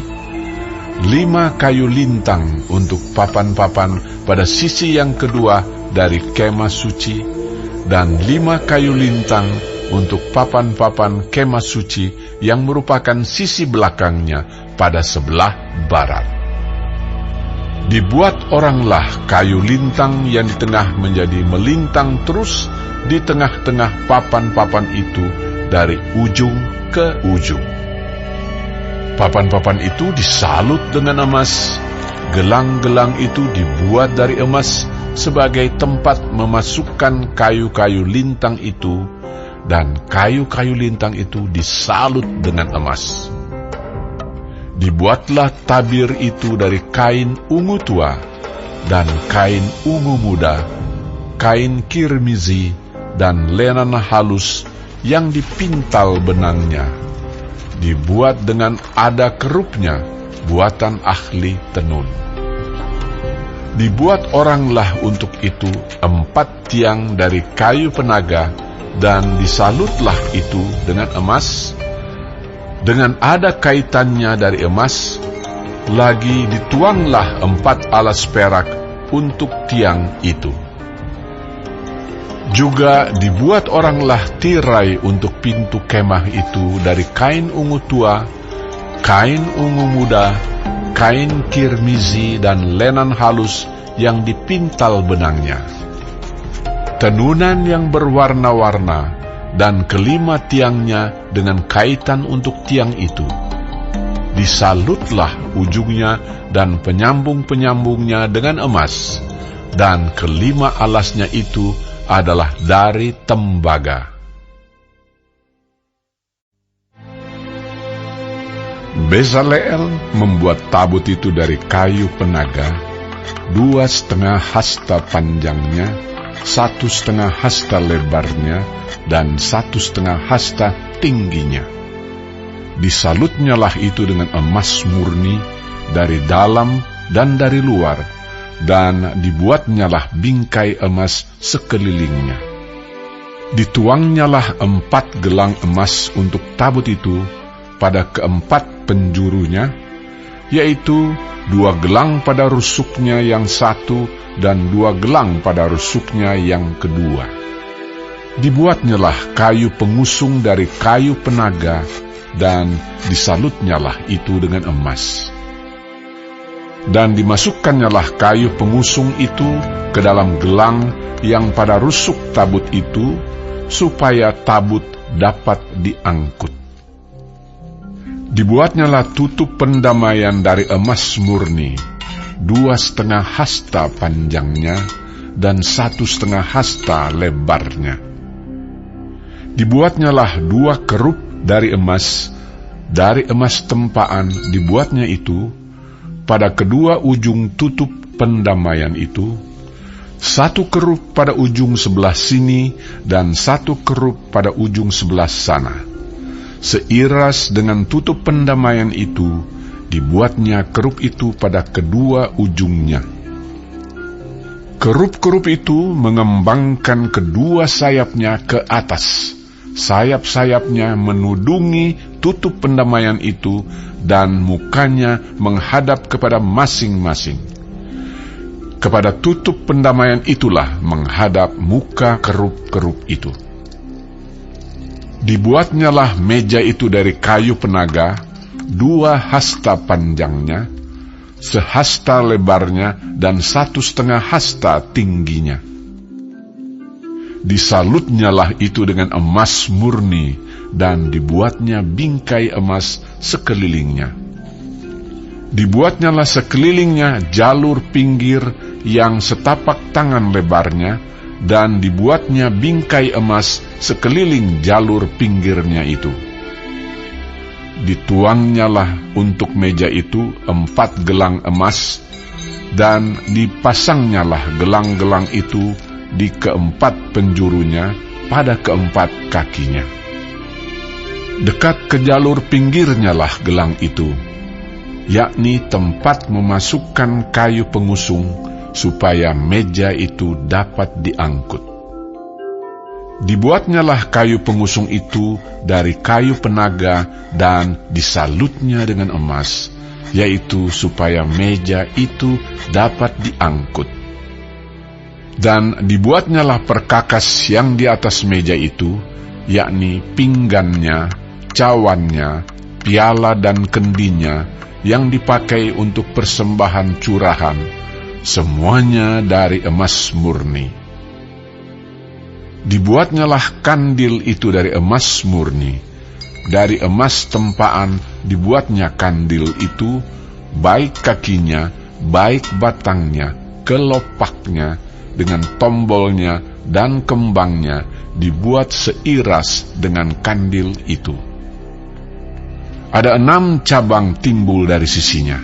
5 kayu lintang untuk papan-papan pada sisi yang kedua dari kemah suci, dan 5 kayu lintang untuk papan-papan kemah suci yang merupakan sisi belakangnya pada sebelah barat. Dibuat oranglah kayu lintang yang di tengah menjadi melintang terus di tengah-tengah papan-papan itu dari ujung ke ujung. Papan-papan itu disalut dengan emas. Gelang-gelang itu dibuat dari emas sebagai tempat memasukkan kayu-kayu lintang itu, dan kayu-kayu lintang itu disalut dengan emas. Dibuatlah tabir itu dari kain ungu tua dan kain ungu muda, kain kirmizi dan lenan halus yang dipintal benangnya. Dibuat dengan ada kerupnya, buatan ahli tenun. Dibuat oranglah untuk itu 4 tiang dari kayu penaga, dan disalutlah itu dengan emas, dengan ada kaitannya dari emas. Lagi dituanglah 4 alas perak untuk tiang itu. Juga dibuat oranglah tirai untuk pintu kemah itu dari kain ungu tua, kain ungu muda, kain kirmizi dan lenan halus yang dipintal benangnya. Tenunan yang berwarna-warna dan kelima tiangnya dengan kaitan untuk tiang itu. disalutlah ujungnya dan penyambung-penyambungnya dengan emas, dan kelima alasnya itu adalah dari tembaga. Bezaleel membuat tabut itu dari kayu penaga, 2,5 hasta panjangnya, 1,5 hasta lebarnya, dan 1,5 hasta tingginya. Disalutnyalah itu dengan emas murni dari dalam dan dari luar, dan dibuatnyalah bingkai emas sekelilingnya. Dituangnyalah 4 gelang emas untuk tabut itu pada keempat penjurunya, yaitu 2 gelang pada rusuknya yang satu dan 2 gelang pada rusuknya yang kedua. Dibuatnyalah kayu pengusung dari kayu penaga, dan disalutnyalah itu dengan emas. Dan dimasukkannyalah kayu pengusung itu ke dalam gelang yang pada rusuk tabut itu, supaya tabut dapat diangkut. Dibuatnyalah tutup pendamaian dari emas murni, 2,5 hasta panjangnya dan 1,5 hasta lebarnya. Dibuatnyalah 2 kerup dari emas tempaan dibuatnya itu, pada kedua ujung tutup pendamaian itu, 1 kerup pada ujung sebelah sini dan 1 kerup pada ujung sebelah sana. Seiras dengan tutup pendamaian itu, dibuatnya kerup itu pada kedua ujungnya. Kerup-kerup itu mengembangkan kedua sayapnya ke atas. Sayap-sayapnya menudungi tutup pendamaian itu, dan mukanya menghadap kepada masing-masing. Kepada tutup pendamaian itulah menghadap muka kerup-kerup itu. Dibuatnyalah meja itu dari kayu penaga, 2 hasta panjangnya, 1 hasta lebarnya, dan 1,5 hasta tingginya. Disalutnyalah itu dengan emas murni, dan dibuatnya bingkai emas sekelilingnya. Dibuatnyalah sekelilingnya jalur pinggir yang setapak tangan lebarnya, dan dibuatnya bingkai emas sekeliling jalur pinggirnya itu. Dituangnyalah untuk meja itu 4 gelang emas, dan dipasangnyalah gelang-gelang itu di keempat penjurunya pada keempat kakinya. Dekat ke jalur pinggirnya lah gelang itu, yakni tempat memasukkan kayu pengusung, supaya meja itu dapat diangkut. Dibuatnyalah kayu pengusung itu dari kayu penaga, dan disalutnya dengan emas, yaitu supaya meja itu dapat diangkut. Dan dibuatnyalah perkakas yang di atas meja itu, yakni pinggannya, cawannya, piala dan kendinya, yang dipakai untuk persembahan curahan, semuanya dari emas murni. Dibuatnyalah kandil itu dari emas murni. Dari emas tempaan dibuatnya kandil itu, baik kakinya, baik batangnya, kelopaknya, dengan tombolnya dan kembangnya, dibuat seiras dengan kandil itu. Ada 6 cabang timbul dari sisinya.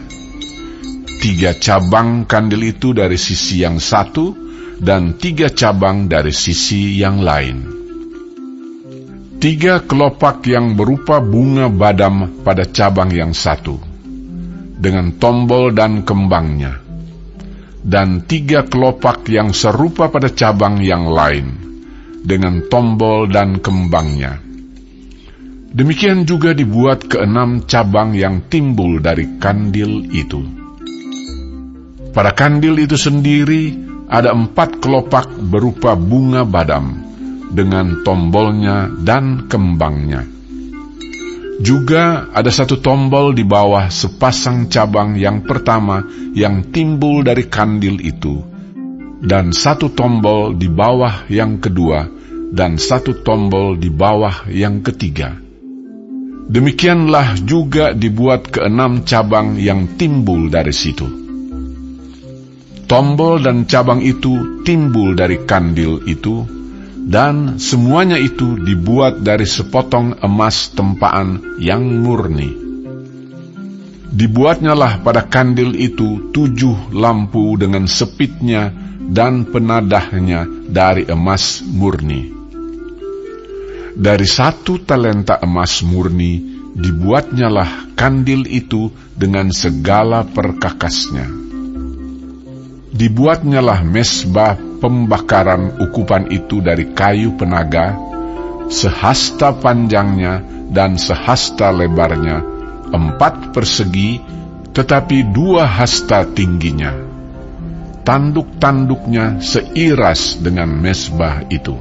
3 cabang kandil itu dari sisi yang satu, dan 3 cabang dari sisi yang lain. 3 kelopak yang berupa bunga badam pada cabang yang satu, dengan tombol dan kembangnya, dan 3 kelopak yang serupa pada cabang yang lain, dengan tombol dan kembangnya. Demikian juga dibuat ke-6 cabang yang timbul dari kandil itu. Pada kandil itu sendiri ada 4 kelopak berupa bunga badam, dengan tombolnya dan kembangnya. Juga ada 1 tombol di bawah sepasang cabang yang pertama yang timbul dari kandil itu, dan 1 tombol di bawah yang kedua, dan 1 tombol di bawah yang ketiga. Demikianlah juga dibuat ke-6 cabang yang timbul dari situ. Tombol dan cabang itu timbul dari kandil itu, dan semuanya itu dibuat dari sepotong emas tempaan yang murni. Dibuatnyalah pada kandil itu 7 lampu dengan sepitnya dan penadahnya dari emas murni. Dari 1 talenta emas murni dibuatnyalah kandil itu dengan segala perkakasnya. Dibuatnyalah mesbah pembakaran ukupan itu dari kayu penaga, sehasta panjangnya dan sehasta lebarnya, 4 persegi, tetapi 2 hasta tingginya. Tanduk-tanduknya seiras dengan mesbah itu.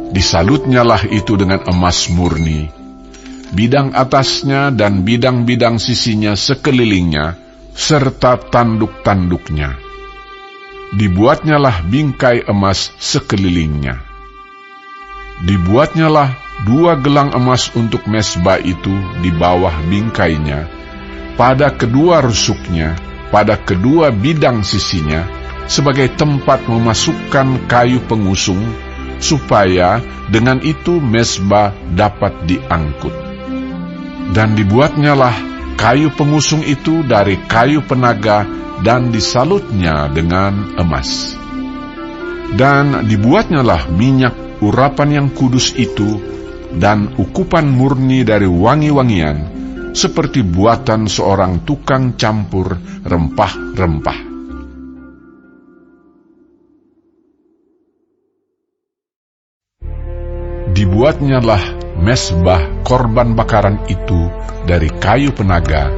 Disalutnyalah itu dengan emas murni, bidang atasnya dan bidang-bidang sisinya sekelilingnya, serta tanduk-tanduknya. Dibuatnyalah bingkai emas sekelilingnya. Dibuatnyalah 2 gelang emas untuk mesbah itu di bawah bingkainya, pada kedua rusuknya, pada kedua bidang sisinya, sebagai tempat memasukkan kayu pengusung, supaya dengan itu mesbah dapat diangkut. Dan dibuatnyalah kayu pengusung itu dari kayu penaga, dan disalutnya dengan emas. Dan dibuatnyalah minyak urapan yang kudus itu, dan ukupan murni dari wangi-wangian, seperti buatan seorang tukang campur rempah-rempah. Dibuatnyalah mesbah korban bakaran itu dari kayu penaga,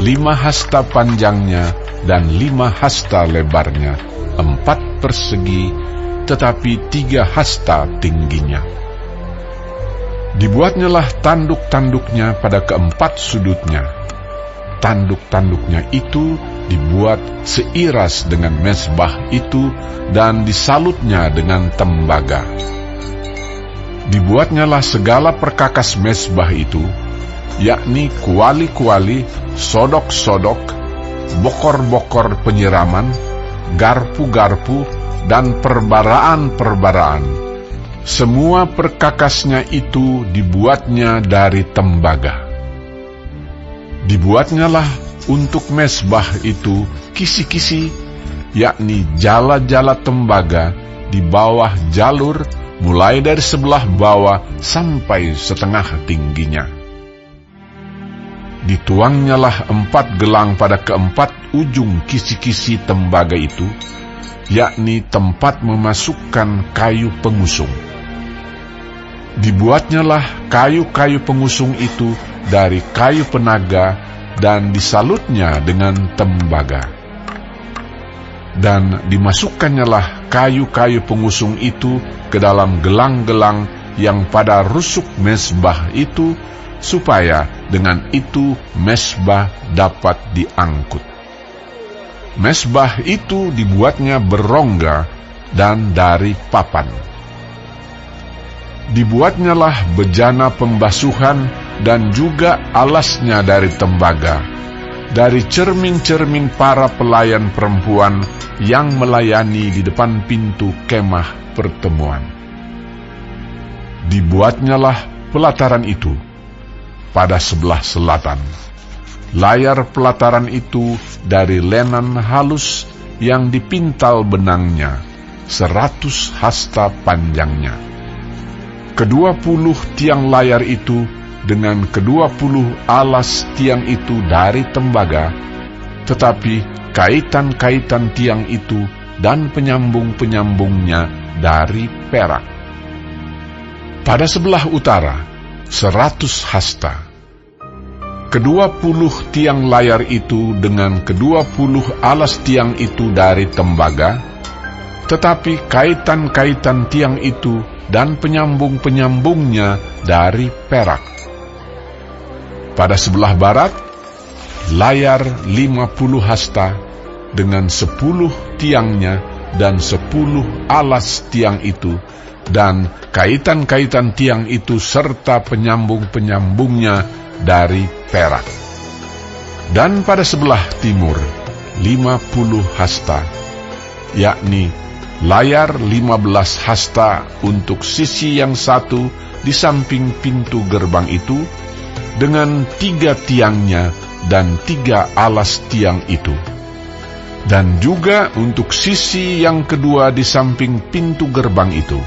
5 hasta panjangnya dan 5 hasta lebarnya, 4 persegi, tetapi 3 hasta tingginya. Dibuatnyalah tanduk-tanduknya pada ke-4 sudutnya. Tanduk-tanduknya itu dibuat seiras dengan mesbah itu, dan disalutnya dengan tembaga. Dibuatnyalah segala perkakas mesbah itu, yakni kuali-kuali, sodok-sodok, bokor-bokor penyiraman, garpu-garpu, dan perbaraan-perbaraan. Semua perkakasnya itu dibuatnya dari tembaga. Dibuatnyalah untuk mesbah itu kisi-kisi, yakni jala-jala tembaga di bawah jalur, mulai dari sebelah bawah sampai setengah tingginya. Dituangnyalah 4 gelang pada ke-4 ujung kisi-kisi tembaga itu, yakni tempat memasukkan kayu pengusung. Dibuatnyalah kayu-kayu pengusung itu dari kayu penaga, dan disalutnya dengan tembaga. Dan dimasukkannya kayu-kayu pengusung itu ke dalam gelang-gelang yang pada rusuk mesbah itu, supaya dengan itu mesbah dapat diangkut. Mesbah itu dibuatnya berongga dan dari papan. Dibuatnyalah bejana pembasuhan dan juga alasnya dari tembaga, dari cermin-cermin para pelayan perempuan yang melayani di depan pintu kemah pertemuan. Dibuatnyalah pelataran itu pada sebelah selatan. Layar pelataran itu dari lenan halus yang dipintal benangnya, 100 hasta panjangnya. 20 tiang layar itu dengan 20 alas tiang itu dari tembaga, tetapi kaitan-kaitan tiang itu dan penyambung-penyambungnya dari perak. Pada sebelah utara 100 hasta. 20 tiang layar itu dengan 20 alas tiang itu dari tembaga, tetapi kaitan-kaitan tiang itu dan penyambung-penyambungnya dari perak. Pada sebelah barat, layar 50 hasta dengan 10 tiangnya dan 10 alas tiang itu dan kaitan-kaitan tiang itu serta penyambung-penyambungnya dari perak. Dan pada sebelah timur 50 hasta, yakni layar 15 hasta untuk sisi yang satu di samping pintu gerbang itu, dengan 3 tiangnya dan 3 alas tiang itu. Dan juga untuk sisi yang kedua di samping pintu gerbang itu.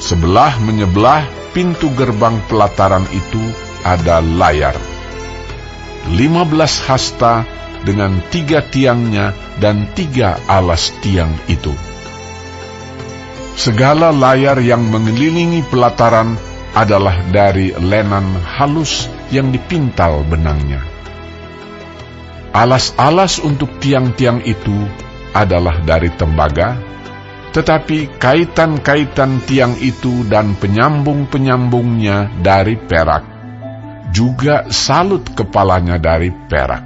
Sebelah menyebelah pintu gerbang pelataran itu ada layar 15 hasta dengan 3 tiangnya dan 3 alas tiang itu. Segala layar yang mengelilingi pelataran adalah dari lenan halus yang dipintal benangnya. Alas-alas untuk tiang-tiang itu adalah dari tembaga, tetapi kaitan-kaitan tiang itu dan penyambung-penyambungnya dari perak, juga salut kepalanya dari perak.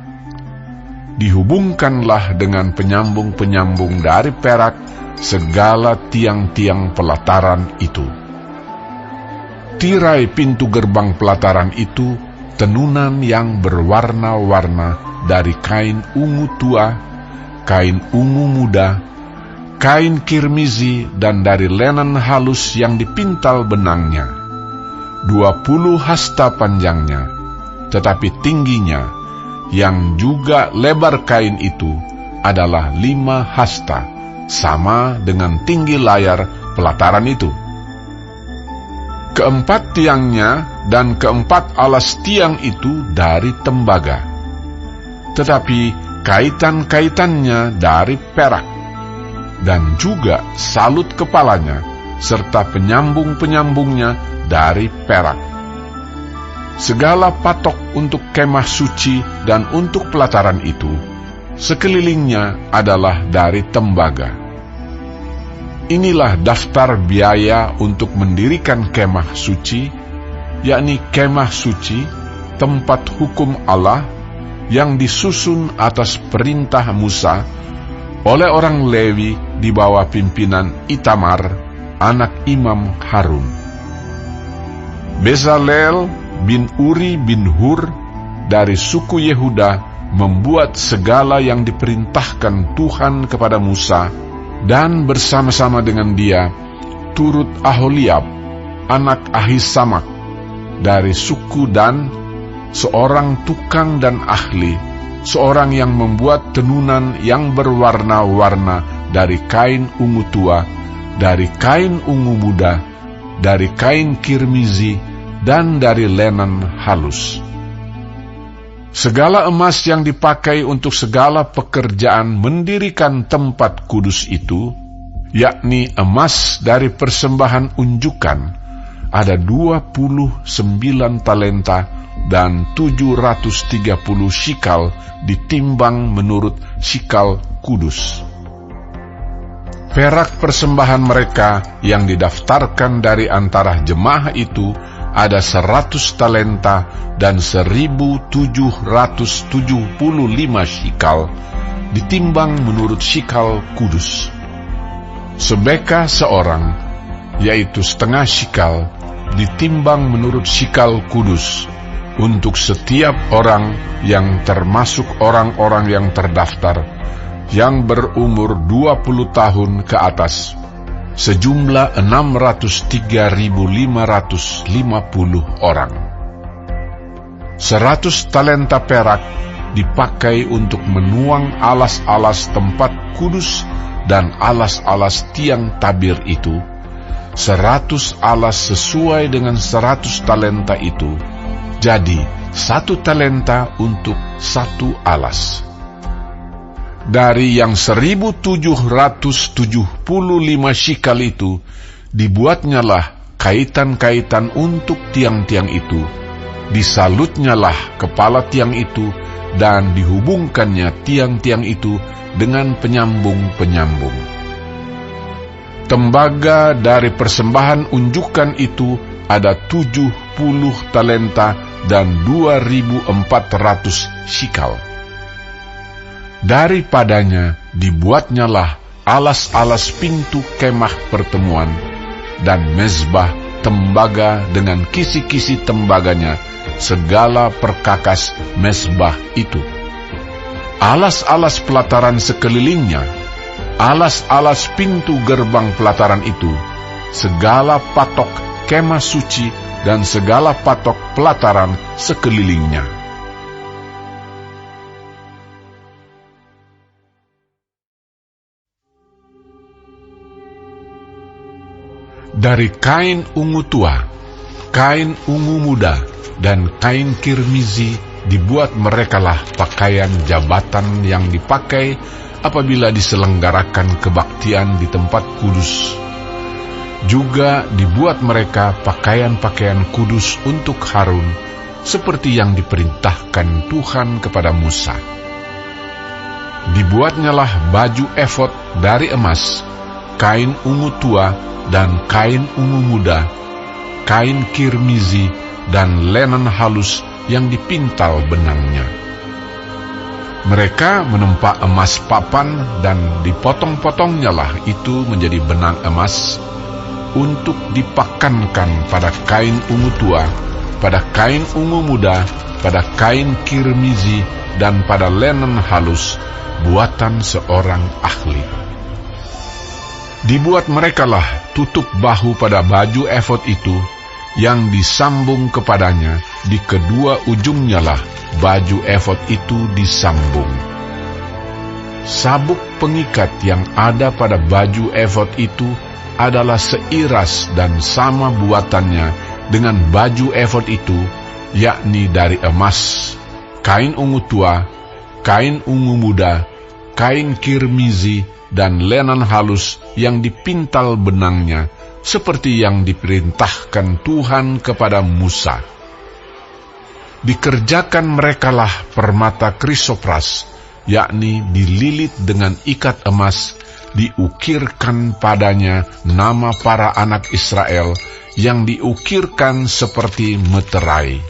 Dihubungkanlah dengan penyambung-penyambung dari perak segala tiang-tiang pelataran itu. Tirai pintu gerbang pelataran itu tenunan yang berwarna-warna dari kain ungu tua, kain ungu muda, kain kirmizi, dan dari lenan halus yang dipintal benangnya. 20 hasta panjangnya, tetapi tingginya, yang juga lebar kain itu, adalah 5 hasta, sama dengan tinggi layar pelataran itu. Keempat tiangnya dan keempat alas tiang itu dari tembaga, tetapi kaitan-kaitannya dari perak, dan juga salut kepalanya serta penyambung-penyambungnya dari perak. Segala patok untuk kemah suci dan untuk pelataran itu, sekelilingnya adalah dari tembaga. Inilah daftar biaya untuk mendirikan kemah suci, yakni kemah suci, tempat hukum Allah, yang disusun atas perintah Musa oleh orang Lewi di bawah pimpinan Itamar, anak Imam Harun. Bezalel bin Uri bin Hur dari suku Yehuda membuat segala yang diperintahkan Tuhan kepada Musa, dan bersama-sama dengan dia turut Aholiab, anak Ahisamak dari suku Dan, seorang tukang dan ahli, seorang yang membuat tenunan yang berwarna-warna dari kain ungu tua, dari kain ungu muda, dari kain kirmizi, dan dari lenan halus. Segala emas yang dipakai untuk segala pekerjaan mendirikan tempat kudus itu, yakni emas dari persembahan unjukan, ada 29 talenta dan 730 shikal ditimbang menurut shikal kudus. Perak persembahan mereka yang didaftarkan dari antara jemaah itu ada 100 talenta dan 1.775 shikal ditimbang menurut shikal kudus. Sebeka seorang, yaitu setengah shikal, ditimbang menurut shikal kudus, untuk setiap orang yang termasuk orang-orang yang terdaftar, yang berumur 20 tahun ke atas, sejumlah 603.550 orang. 100 talenta perak dipakai untuk menuang alas-alas tempat kudus dan alas-alas tiang tabir itu. 100 alas sesuai dengan 100 talenta itu, jadi 1 talenta untuk 1 alas. Dari yang 1.775 shikal itu, dibuatnyalah kaitan-kaitan untuk tiang-tiang itu, disalutnyalah kepala tiang itu, dan dihubungkannya tiang-tiang itu dengan penyambung-penyambung. Tembaga dari persembahan unjukan itu ada 70 talenta dan 2.400 shikal. Daripadanya dibuatnyalah alas-alas pintu kemah pertemuan, dan mezbah tembaga dengan kisi-kisi tembaganya, segala perkakas mezbah itu. Alas-alas pelataran sekelilingnya, alas-alas pintu gerbang pelataran itu, segala patok kemah suci dan segala patok pelataran sekelilingnya. Dari kain ungu tua, kain ungu muda, dan kain kirmizi dibuat merekalah pakaian jabatan yang dipakai apabila diselenggarakan kebaktian di tempat kudus. Juga dibuat mereka pakaian-pakaian kudus untuk Harun, seperti yang diperintahkan Tuhan kepada Musa. Dibuatnyalah baju efod dari emas, kain ungu tua, dan kain ungu muda, kain kirmizi, dan lenan halus yang dipintal benangnya. Mereka menempa emas papan, dan dipotong-potongnya lah itu menjadi benang emas, untuk dipakankan pada kain ungu tua, pada kain ungu muda, pada kain kirmizi, dan pada lenan halus, buatan seorang ahli. Dibuat merekalah tutup bahu pada baju efod itu, yang disambung kepadanya, di kedua ujungnya lah baju efod itu disambung. Sabuk pengikat yang ada pada baju efod itu adalah seiras dan sama buatannya dengan baju efod itu, yakni dari emas, kain ungu tua, kain ungu muda, kain kirmizi, dan lenan halus yang dipintal benangnya, seperti yang diperintahkan Tuhan kepada Musa. Dikerjakan merekalah permata krisopras, yakni dililit dengan ikat emas, diukirkan padanya nama para anak Israel, yang diukirkan seperti meterai.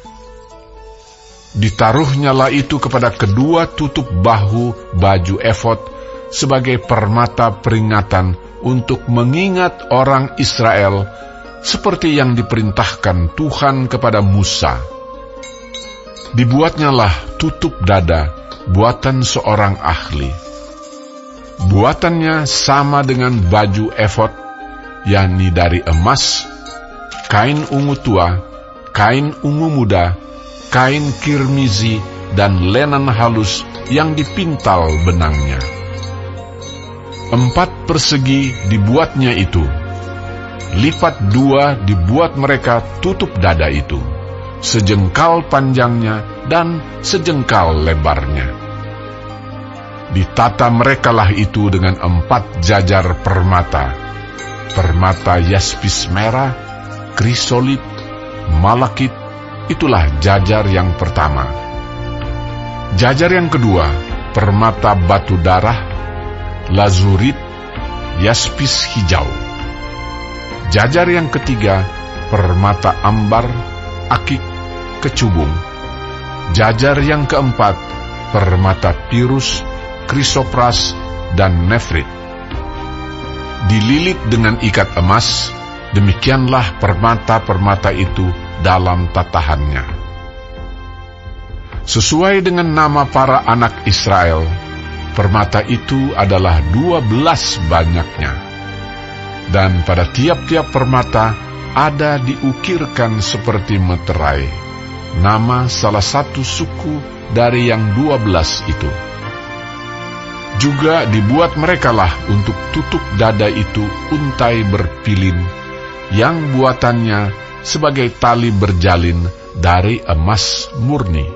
Ditaruhnyalah itu kepada kedua tutup bahu baju efod, sebagai permata peringatan untuk mengingat orang Israel, seperti yang diperintahkan Tuhan kepada Musa. Dibuatnyalah tutup dada, buatan seorang ahli. Buatannya sama dengan baju efod, yakni dari emas, kain ungu tua, kain ungu muda, kain kirmizi, dan lenan halus yang dipintal benangnya. 4 persegi dibuatnya itu. Lipat 2 dibuat mereka tutup dada itu, sejengkal panjangnya dan sejengkal lebarnya. Ditata merekalah itu dengan 4 jajar permata, permata yaspis merah, krisolit, malakit. Itulah jajar yang pertama. Jajar yang kedua, permata batu darah, lazurit, yaspis hijau. Jajar yang ketiga, permata ambar, akik, kecubung. Jajar yang keempat, permata pirus, krisopras, dan nefrit. Dililit dengan ikat emas, demikianlah permata-permata itu dalam tatahannya. Sesuai dengan nama para anak Israel, permata itu adalah 12 banyaknya. Dan pada tiap-tiap permata ada diukirkan seperti meterai, nama salah satu suku dari yang 12 itu. Juga dibuat merekalah untuk tutup dada itu untai berpilin, yang buatannya sebagai tali berjalin dari emas murni.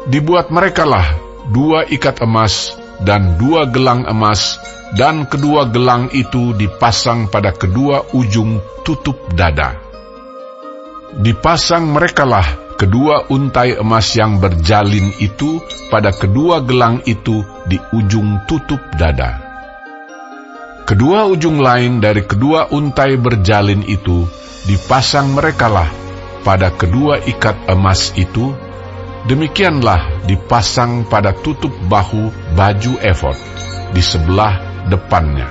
Dibuat merekalah 2 ikat emas dan 2 gelang emas, dan kedua gelang itu dipasang pada kedua ujung tutup dada. Dipasang merekalah kedua untai emas yang berjalin itu pada kedua gelang itu di ujung tutup dada. Kedua ujung lain dari kedua untai berjalin itu dipasang merekalah pada kedua ikat emas itu. Demikianlah dipasang pada tutup bahu baju efod di sebelah depannya.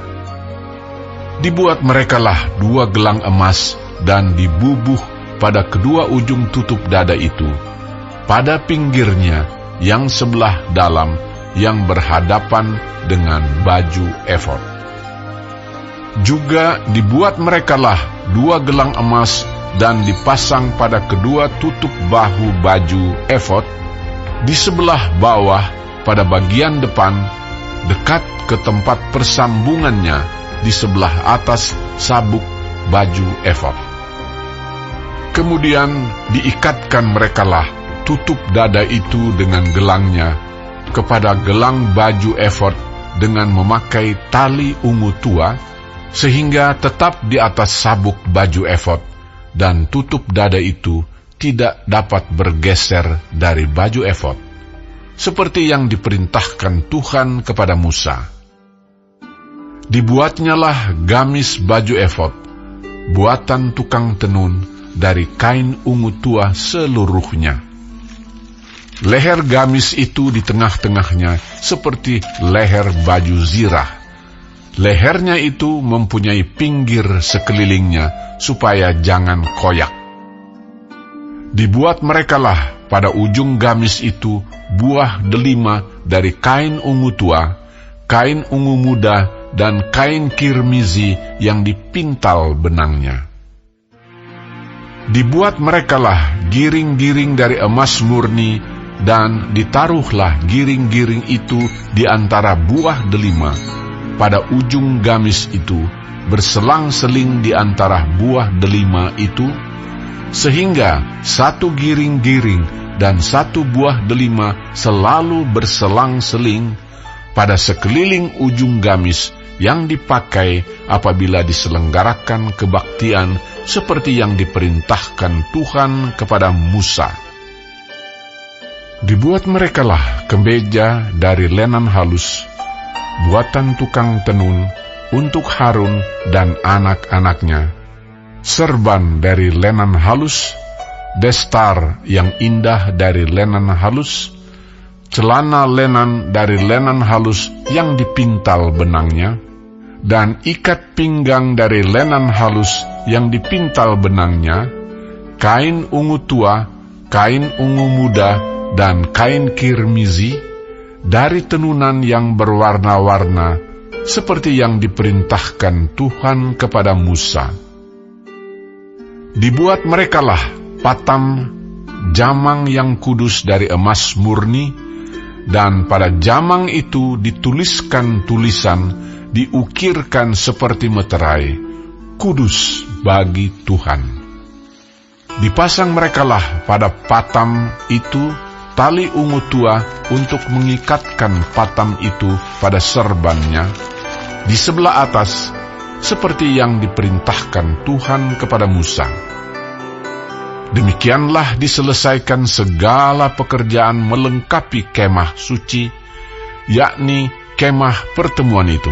Dibuat merekalah 2 gelang emas dan dibubuh pada kedua ujung tutup dada itu, pada pinggirnya yang sebelah dalam yang berhadapan dengan baju efod. Juga dibuat merekalah 2 gelang emas dan dipasang pada kedua tutup bahu baju efod, di sebelah bawah pada bagian depan, dekat ke tempat persambungannya di sebelah atas sabuk baju efod. Kemudian diikatkan merekalah tutup dada itu dengan gelangnya kepada gelang baju efod dengan memakai tali ungu tua, sehingga tetap di atas sabuk baju efod, dan tutup dada itu tidak dapat bergeser dari baju efod, seperti yang diperintahkan Tuhan kepada Musa. Dibuatnyalah gamis baju efod, buatan tukang tenun, dari kain ungu tua seluruhnya. Leher gamis itu di tengah-tengahnya seperti leher baju zirah. Lehernya itu mempunyai pinggir sekelilingnya supaya jangan koyak. Dibuat merekalah pada ujung gamis itu buah delima dari kain ungu tua, kain ungu muda, dan kain kirmizi yang dipintal benangnya. Dibuat merekalah giring-giring dari emas murni, dan ditaruhlah giring-giring itu di antara buah delima pada ujung gamis itu, berselang-seling di antara buah delima itu, sehingga 1 giring-giring dan 1 buah delima selalu berselang-seling pada sekeliling ujung gamis yang dipakai apabila diselenggarakan kebaktian seperti yang diperintahkan Tuhan kepada Musa. Dibuat merekalah kemeja dari lenan halus, buatan tukang tenun, untuk Harun dan anak-anaknya, serban dari lenan halus, destar yang indah dari lenan halus, celana lenan dari lenan halus yang dipintal benangnya, dan ikat pinggang dari lenan halus yang dipintal benangnya, kain ungu tua, kain ungu muda, dan kain kirmizi, dari tenunan yang berwarna-warna, seperti yang diperintahkan Tuhan kepada Musa. Dibuat merekalah patam, jamang yang kudus dari emas murni, dan pada jamang itu dituliskan tulisan, diukirkan seperti meterai, kudus bagi Tuhan. Dipasang merekalah pada patam itu tali ungu tua untuk mengikatkan patam itu pada serbannya di sebelah atas, seperti yang diperintahkan Tuhan kepada Musa. Demikianlah diselesaikan segala pekerjaan melengkapi kemah suci, yakni kemah pertemuan itu.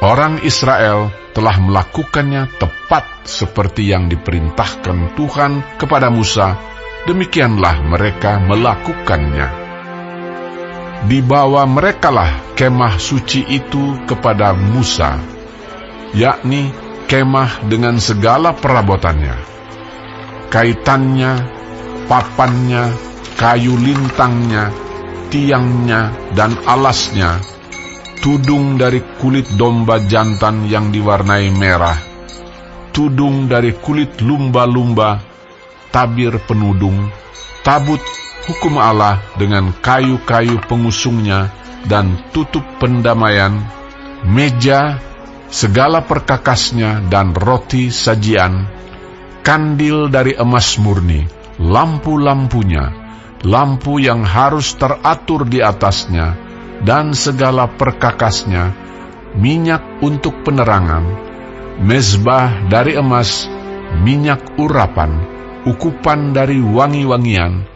Orang Israel telah melakukannya tepat seperti yang diperintahkan Tuhan kepada Musa, demikianlah mereka melakukannya. Dibawa merekalah kemah suci itu kepada Musa, yakni kemah dengan segala perabotannya, kaitannya, papannya, kayu lintangnya, tiangnya, dan alasnya, tudung dari kulit domba jantan yang diwarnai merah, tudung dari kulit lumba-lumba, tabir penudung, tabut hukum Allah dengan kayu-kayu pengusungnya, dan tutup pendamaian, meja, segala perkakasnya, dan roti sajian, kandil dari emas murni, lampu-lampunya, lampu yang harus teratur di atasnya, dan segala perkakasnya, minyak untuk penerangan, mezbah dari emas, minyak urapan, ukupan dari wangi-wangian,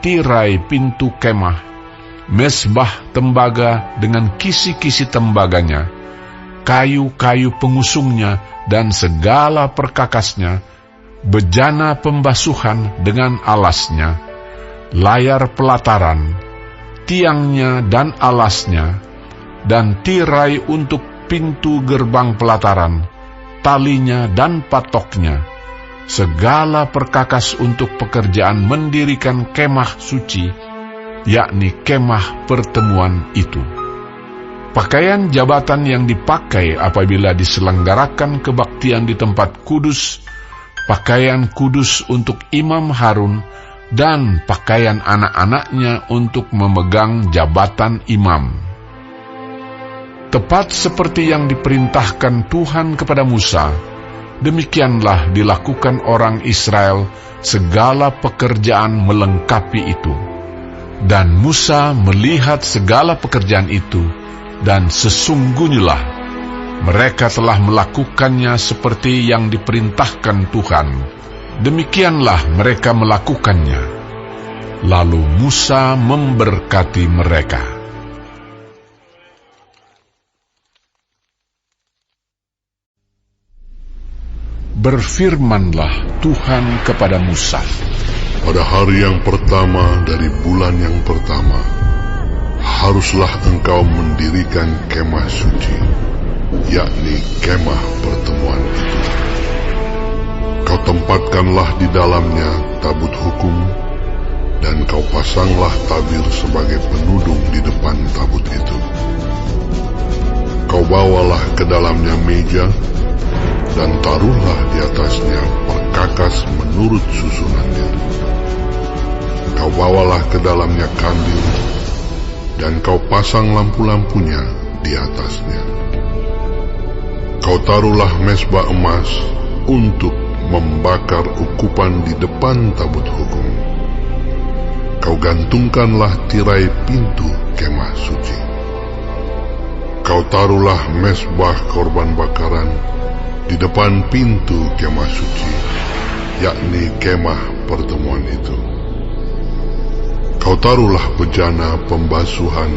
tirai pintu kemah, mezbah tembaga dengan kisi-kisi tembaganya, kayu-kayu pengusungnya dan segala perkakasnya, bejana pembasuhan dengan alasnya, layar pelataran, tiangnya dan alasnya, dan tirai untuk pintu gerbang pelataran, talinya dan patoknya, segala perkakas untuk pekerjaan mendirikan kemah suci, yakni kemah pertemuan itu. Pakaian jabatan yang dipakai apabila diselenggarakan kebaktian di tempat kudus, pakaian kudus untuk Imam Harun, dan pakaian anak-anaknya untuk memegang jabatan imam. Tepat seperti yang diperintahkan Tuhan kepada Musa, demikianlah dilakukan orang Israel segala pekerjaan melengkapi itu. Dan Musa melihat segala pekerjaan itu, dan sesungguhnya mereka telah melakukannya seperti yang diperintahkan Tuhan. Demikianlah mereka melakukannya. Lalu Musa memberkati mereka. Berfirmanlah Tuhan kepada Musa. Pada hari yang pertama dari bulan yang pertama, haruslah engkau mendirikan kemah suci, yakni kemah pertemuan itu. Kau tempatkanlah di dalamnya tabut hukum, dan kau pasanglah tabir sebagai penudung di depan tabut itu. Kau bawalah ke dalamnya meja, dan taruhlah di atasnya perkakas menurut susunannya. Kau bawalah ke dalamnya kandil, dan kau pasang lampu-lampunya di atasnya. Kau taruhlah mezbah emas untuk membakar ukupan di depan tabut hukum. Kau gantungkanlah tirai pintu kemah suci. Kau taruhlah mezbah korban bakaran di depan pintu kemah suci, yakni kemah pertemuan itu. Kau taruhlah bejana pembasuhan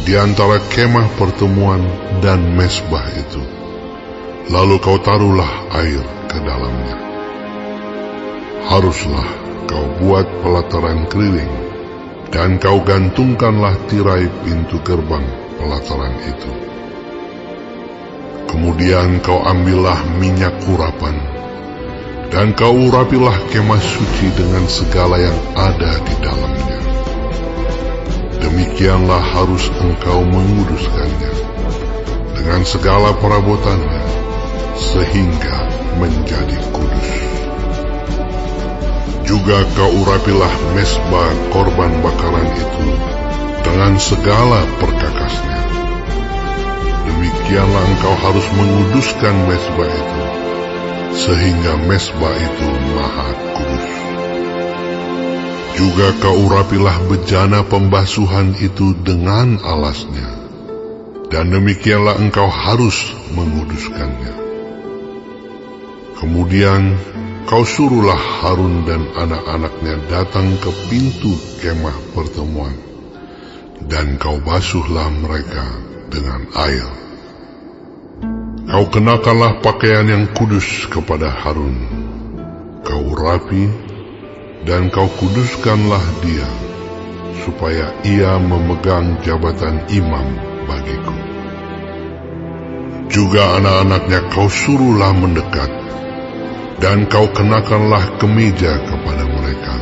di antara kemah pertemuan dan mezbah itu. Lalu kau taruhlah air ke dalamnya. Haruslah kau buat pelataran keliling, dan kau gantungkanlah tirai pintu gerbang pelataran itu. Kemudian kau ambillah minyak urapan, dan kau urapilah kemah suci dengan segala yang ada di dalamnya. Demikianlah harus engkau menguduskannya dengan segala perabotannya, sehingga menjadi kudus. Juga kau urapilah mezbah korban bakaran itu dengan segala perkakasnya. Demikianlah engkau harus menguduskan mezbah itu, sehingga mezbah itu maha kudus. Juga kau urapilah bejana pembasuhan itu dengan alasnya, dan demikianlah engkau harus menguduskannya. Kemudian kau suruhlah Harun dan anak-anaknya datang ke pintu kemah pertemuan, dan kau basuhlah mereka dengan air. Kau kenakanlah pakaian yang kudus kepada Harun. Kau urapi dan kau kuduskanlah dia, supaya ia memegang jabatan imam bagiku. Juga anak-anaknya kau suruhlah mendekat, dan kau kenakanlah kemeja kepada mereka.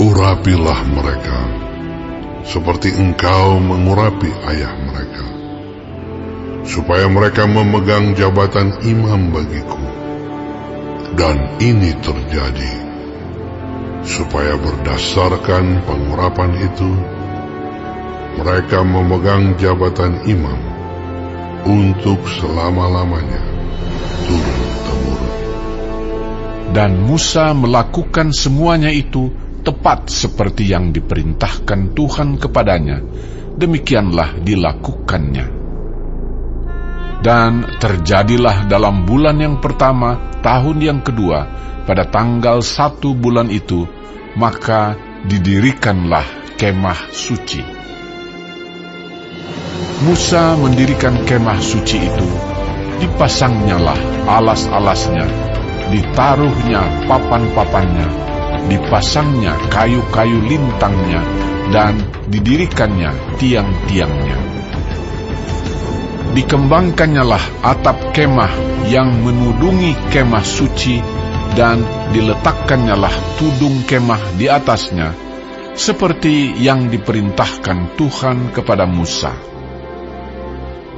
Urapilah mereka, seperti engkau mengurapi ayah mereka, supaya mereka memegang jabatan imam bagiku. Dan ini terjadi, supaya berdasarkan pengurapan itu, mereka memegang jabatan imam untuk selama-lamanya, turun-temurun. Dan Musa melakukan semuanya itu tepat seperti yang diperintahkan Tuhan kepadanya. Demikianlah dilakukannya. Dan terjadilah dalam bulan yang pertama, tahun yang kedua, pada tanggal 1 bulan itu, maka didirikanlah kemah suci. Musa mendirikan kemah suci itu, dipasangnyalah alas-alasnya, ditaruhnya papan-papannya, dipasangnya kayu-kayu lintangnya, dan didirikannya tiang-tiangnya. Dikembangkannyalah atap kemah yang menudungi kemah suci, dan diletakkannyalah tudung kemah di atasnya, seperti yang diperintahkan Tuhan kepada Musa.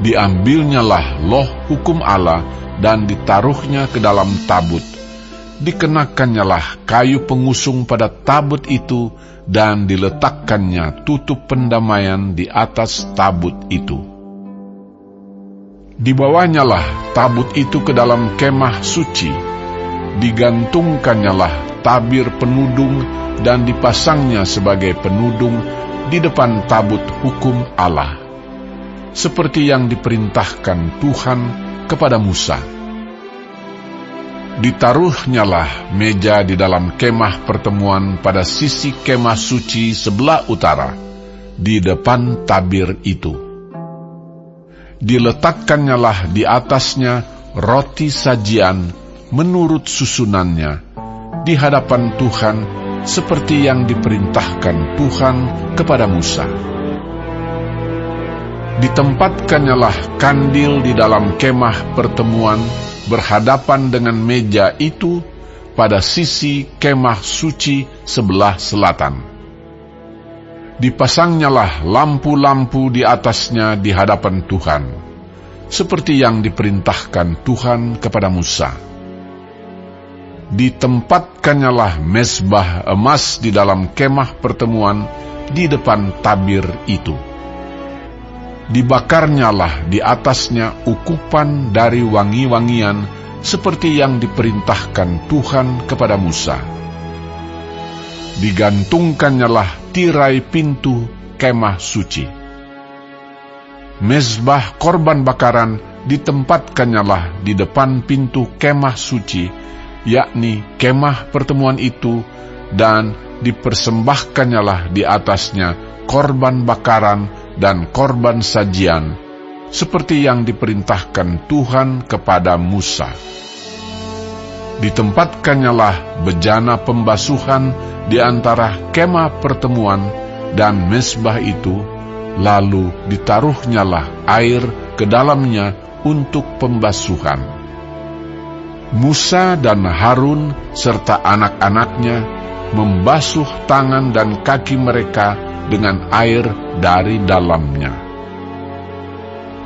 Diambilnyalah loh hukum Allah dan ditaruhnya ke dalam tabut. Dikenakkannyalah kayu pengusung pada tabut itu, dan diletakkannya tutup pendamaian di atas tabut itu. Dibawanyalah tabut itu ke dalam kemah suci, digantungkannyalah tabir penudung dan dipasangnya sebagai penudung di depan tabut hukum Allah, seperti yang diperintahkan Tuhan kepada Musa. Ditaruhnyalah meja di dalam kemah pertemuan pada sisi kemah suci sebelah utara, di depan tabir itu. Diletakkannyalah di atasnya roti sajian menurut susunannya, di hadapan Tuhan, seperti yang diperintahkan Tuhan kepada Musa. Ditempatkannyalah kandil di dalam kemah pertemuan berhadapan dengan meja itu pada sisi kemah suci sebelah selatan. Dipasangnyalah lampu-lampu di atasnya di hadapan Tuhan, seperti yang diperintahkan Tuhan kepada Musa. Ditempatkannyalah mezbah emas di dalam kemah pertemuan di depan tabir itu. Dibakarnyalah di atasnya ukupan dari wangi-wangian, seperti yang diperintahkan Tuhan kepada Musa. Digantungkannyalah tirai pintu kemah suci. Mezbah korban bakaran ditempatkannyalah di depan pintu kemah suci, yakni kemah pertemuan itu, dan dipersembahkannyalah di atasnya korban bakaran dan korban sajian, seperti yang diperintahkan Tuhan kepada Musa. Ditempatkannyalah bejana pembasuhan di antara kemah pertemuan dan mezbah itu, lalu ditaruhnyalah air ke dalamnya untuk pembasuhan. Musa dan Harun serta anak-anaknya membasuh tangan dan kaki mereka dengan air dari dalamnya.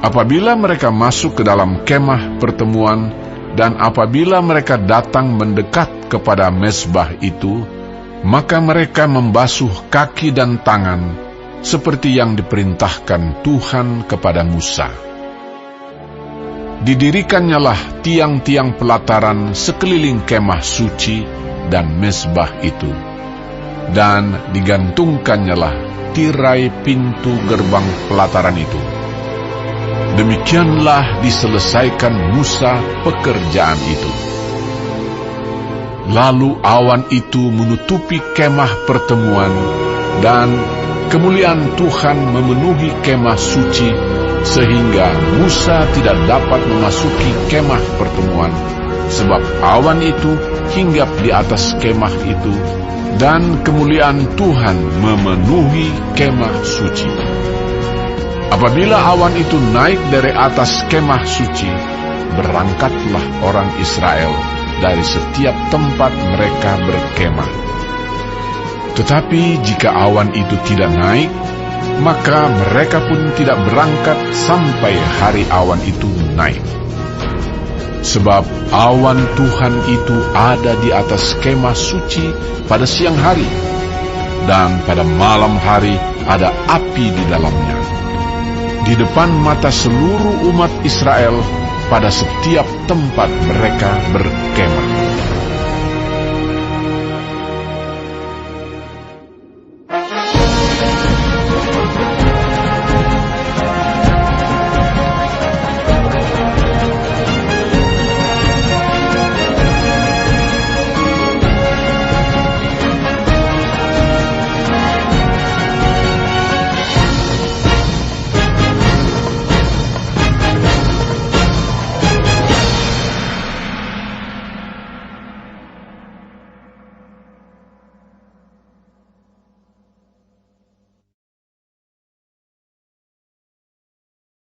Apabila mereka masuk ke dalam kemah pertemuan, dan apabila mereka datang mendekat kepada mezbah itu, maka mereka membasuh kaki dan tangan, seperti yang diperintahkan Tuhan kepada Musa. Didirikannyalah tiang-tiang pelataran sekeliling kemah suci dan mezbah itu, dan digantungkannyalah tirai pintu gerbang pelataran itu. Demikianlah diselesaikan Musa pekerjaan itu. Lalu awan itu menutupi kemah pertemuan, dan kemuliaan Tuhan memenuhi kemah suci, sehingga Musa tidak dapat memasuki kemah pertemuan, sebab awan itu hinggap di atas kemah itu, dan kemuliaan Tuhan memenuhi kemah suci. Apabila awan itu naik dari atas kemah suci, berangkatlah orang Israel dari setiap tempat mereka berkemah. Tetapi jika awan itu tidak naik, maka mereka pun tidak berangkat sampai hari awan itu naik. Sebab awan Tuhan itu ada di atas kemah suci pada siang hari, dan pada malam hari ada api di dalamnya, di depan mata seluruh umat Israel pada setiap tempat mereka berkemah.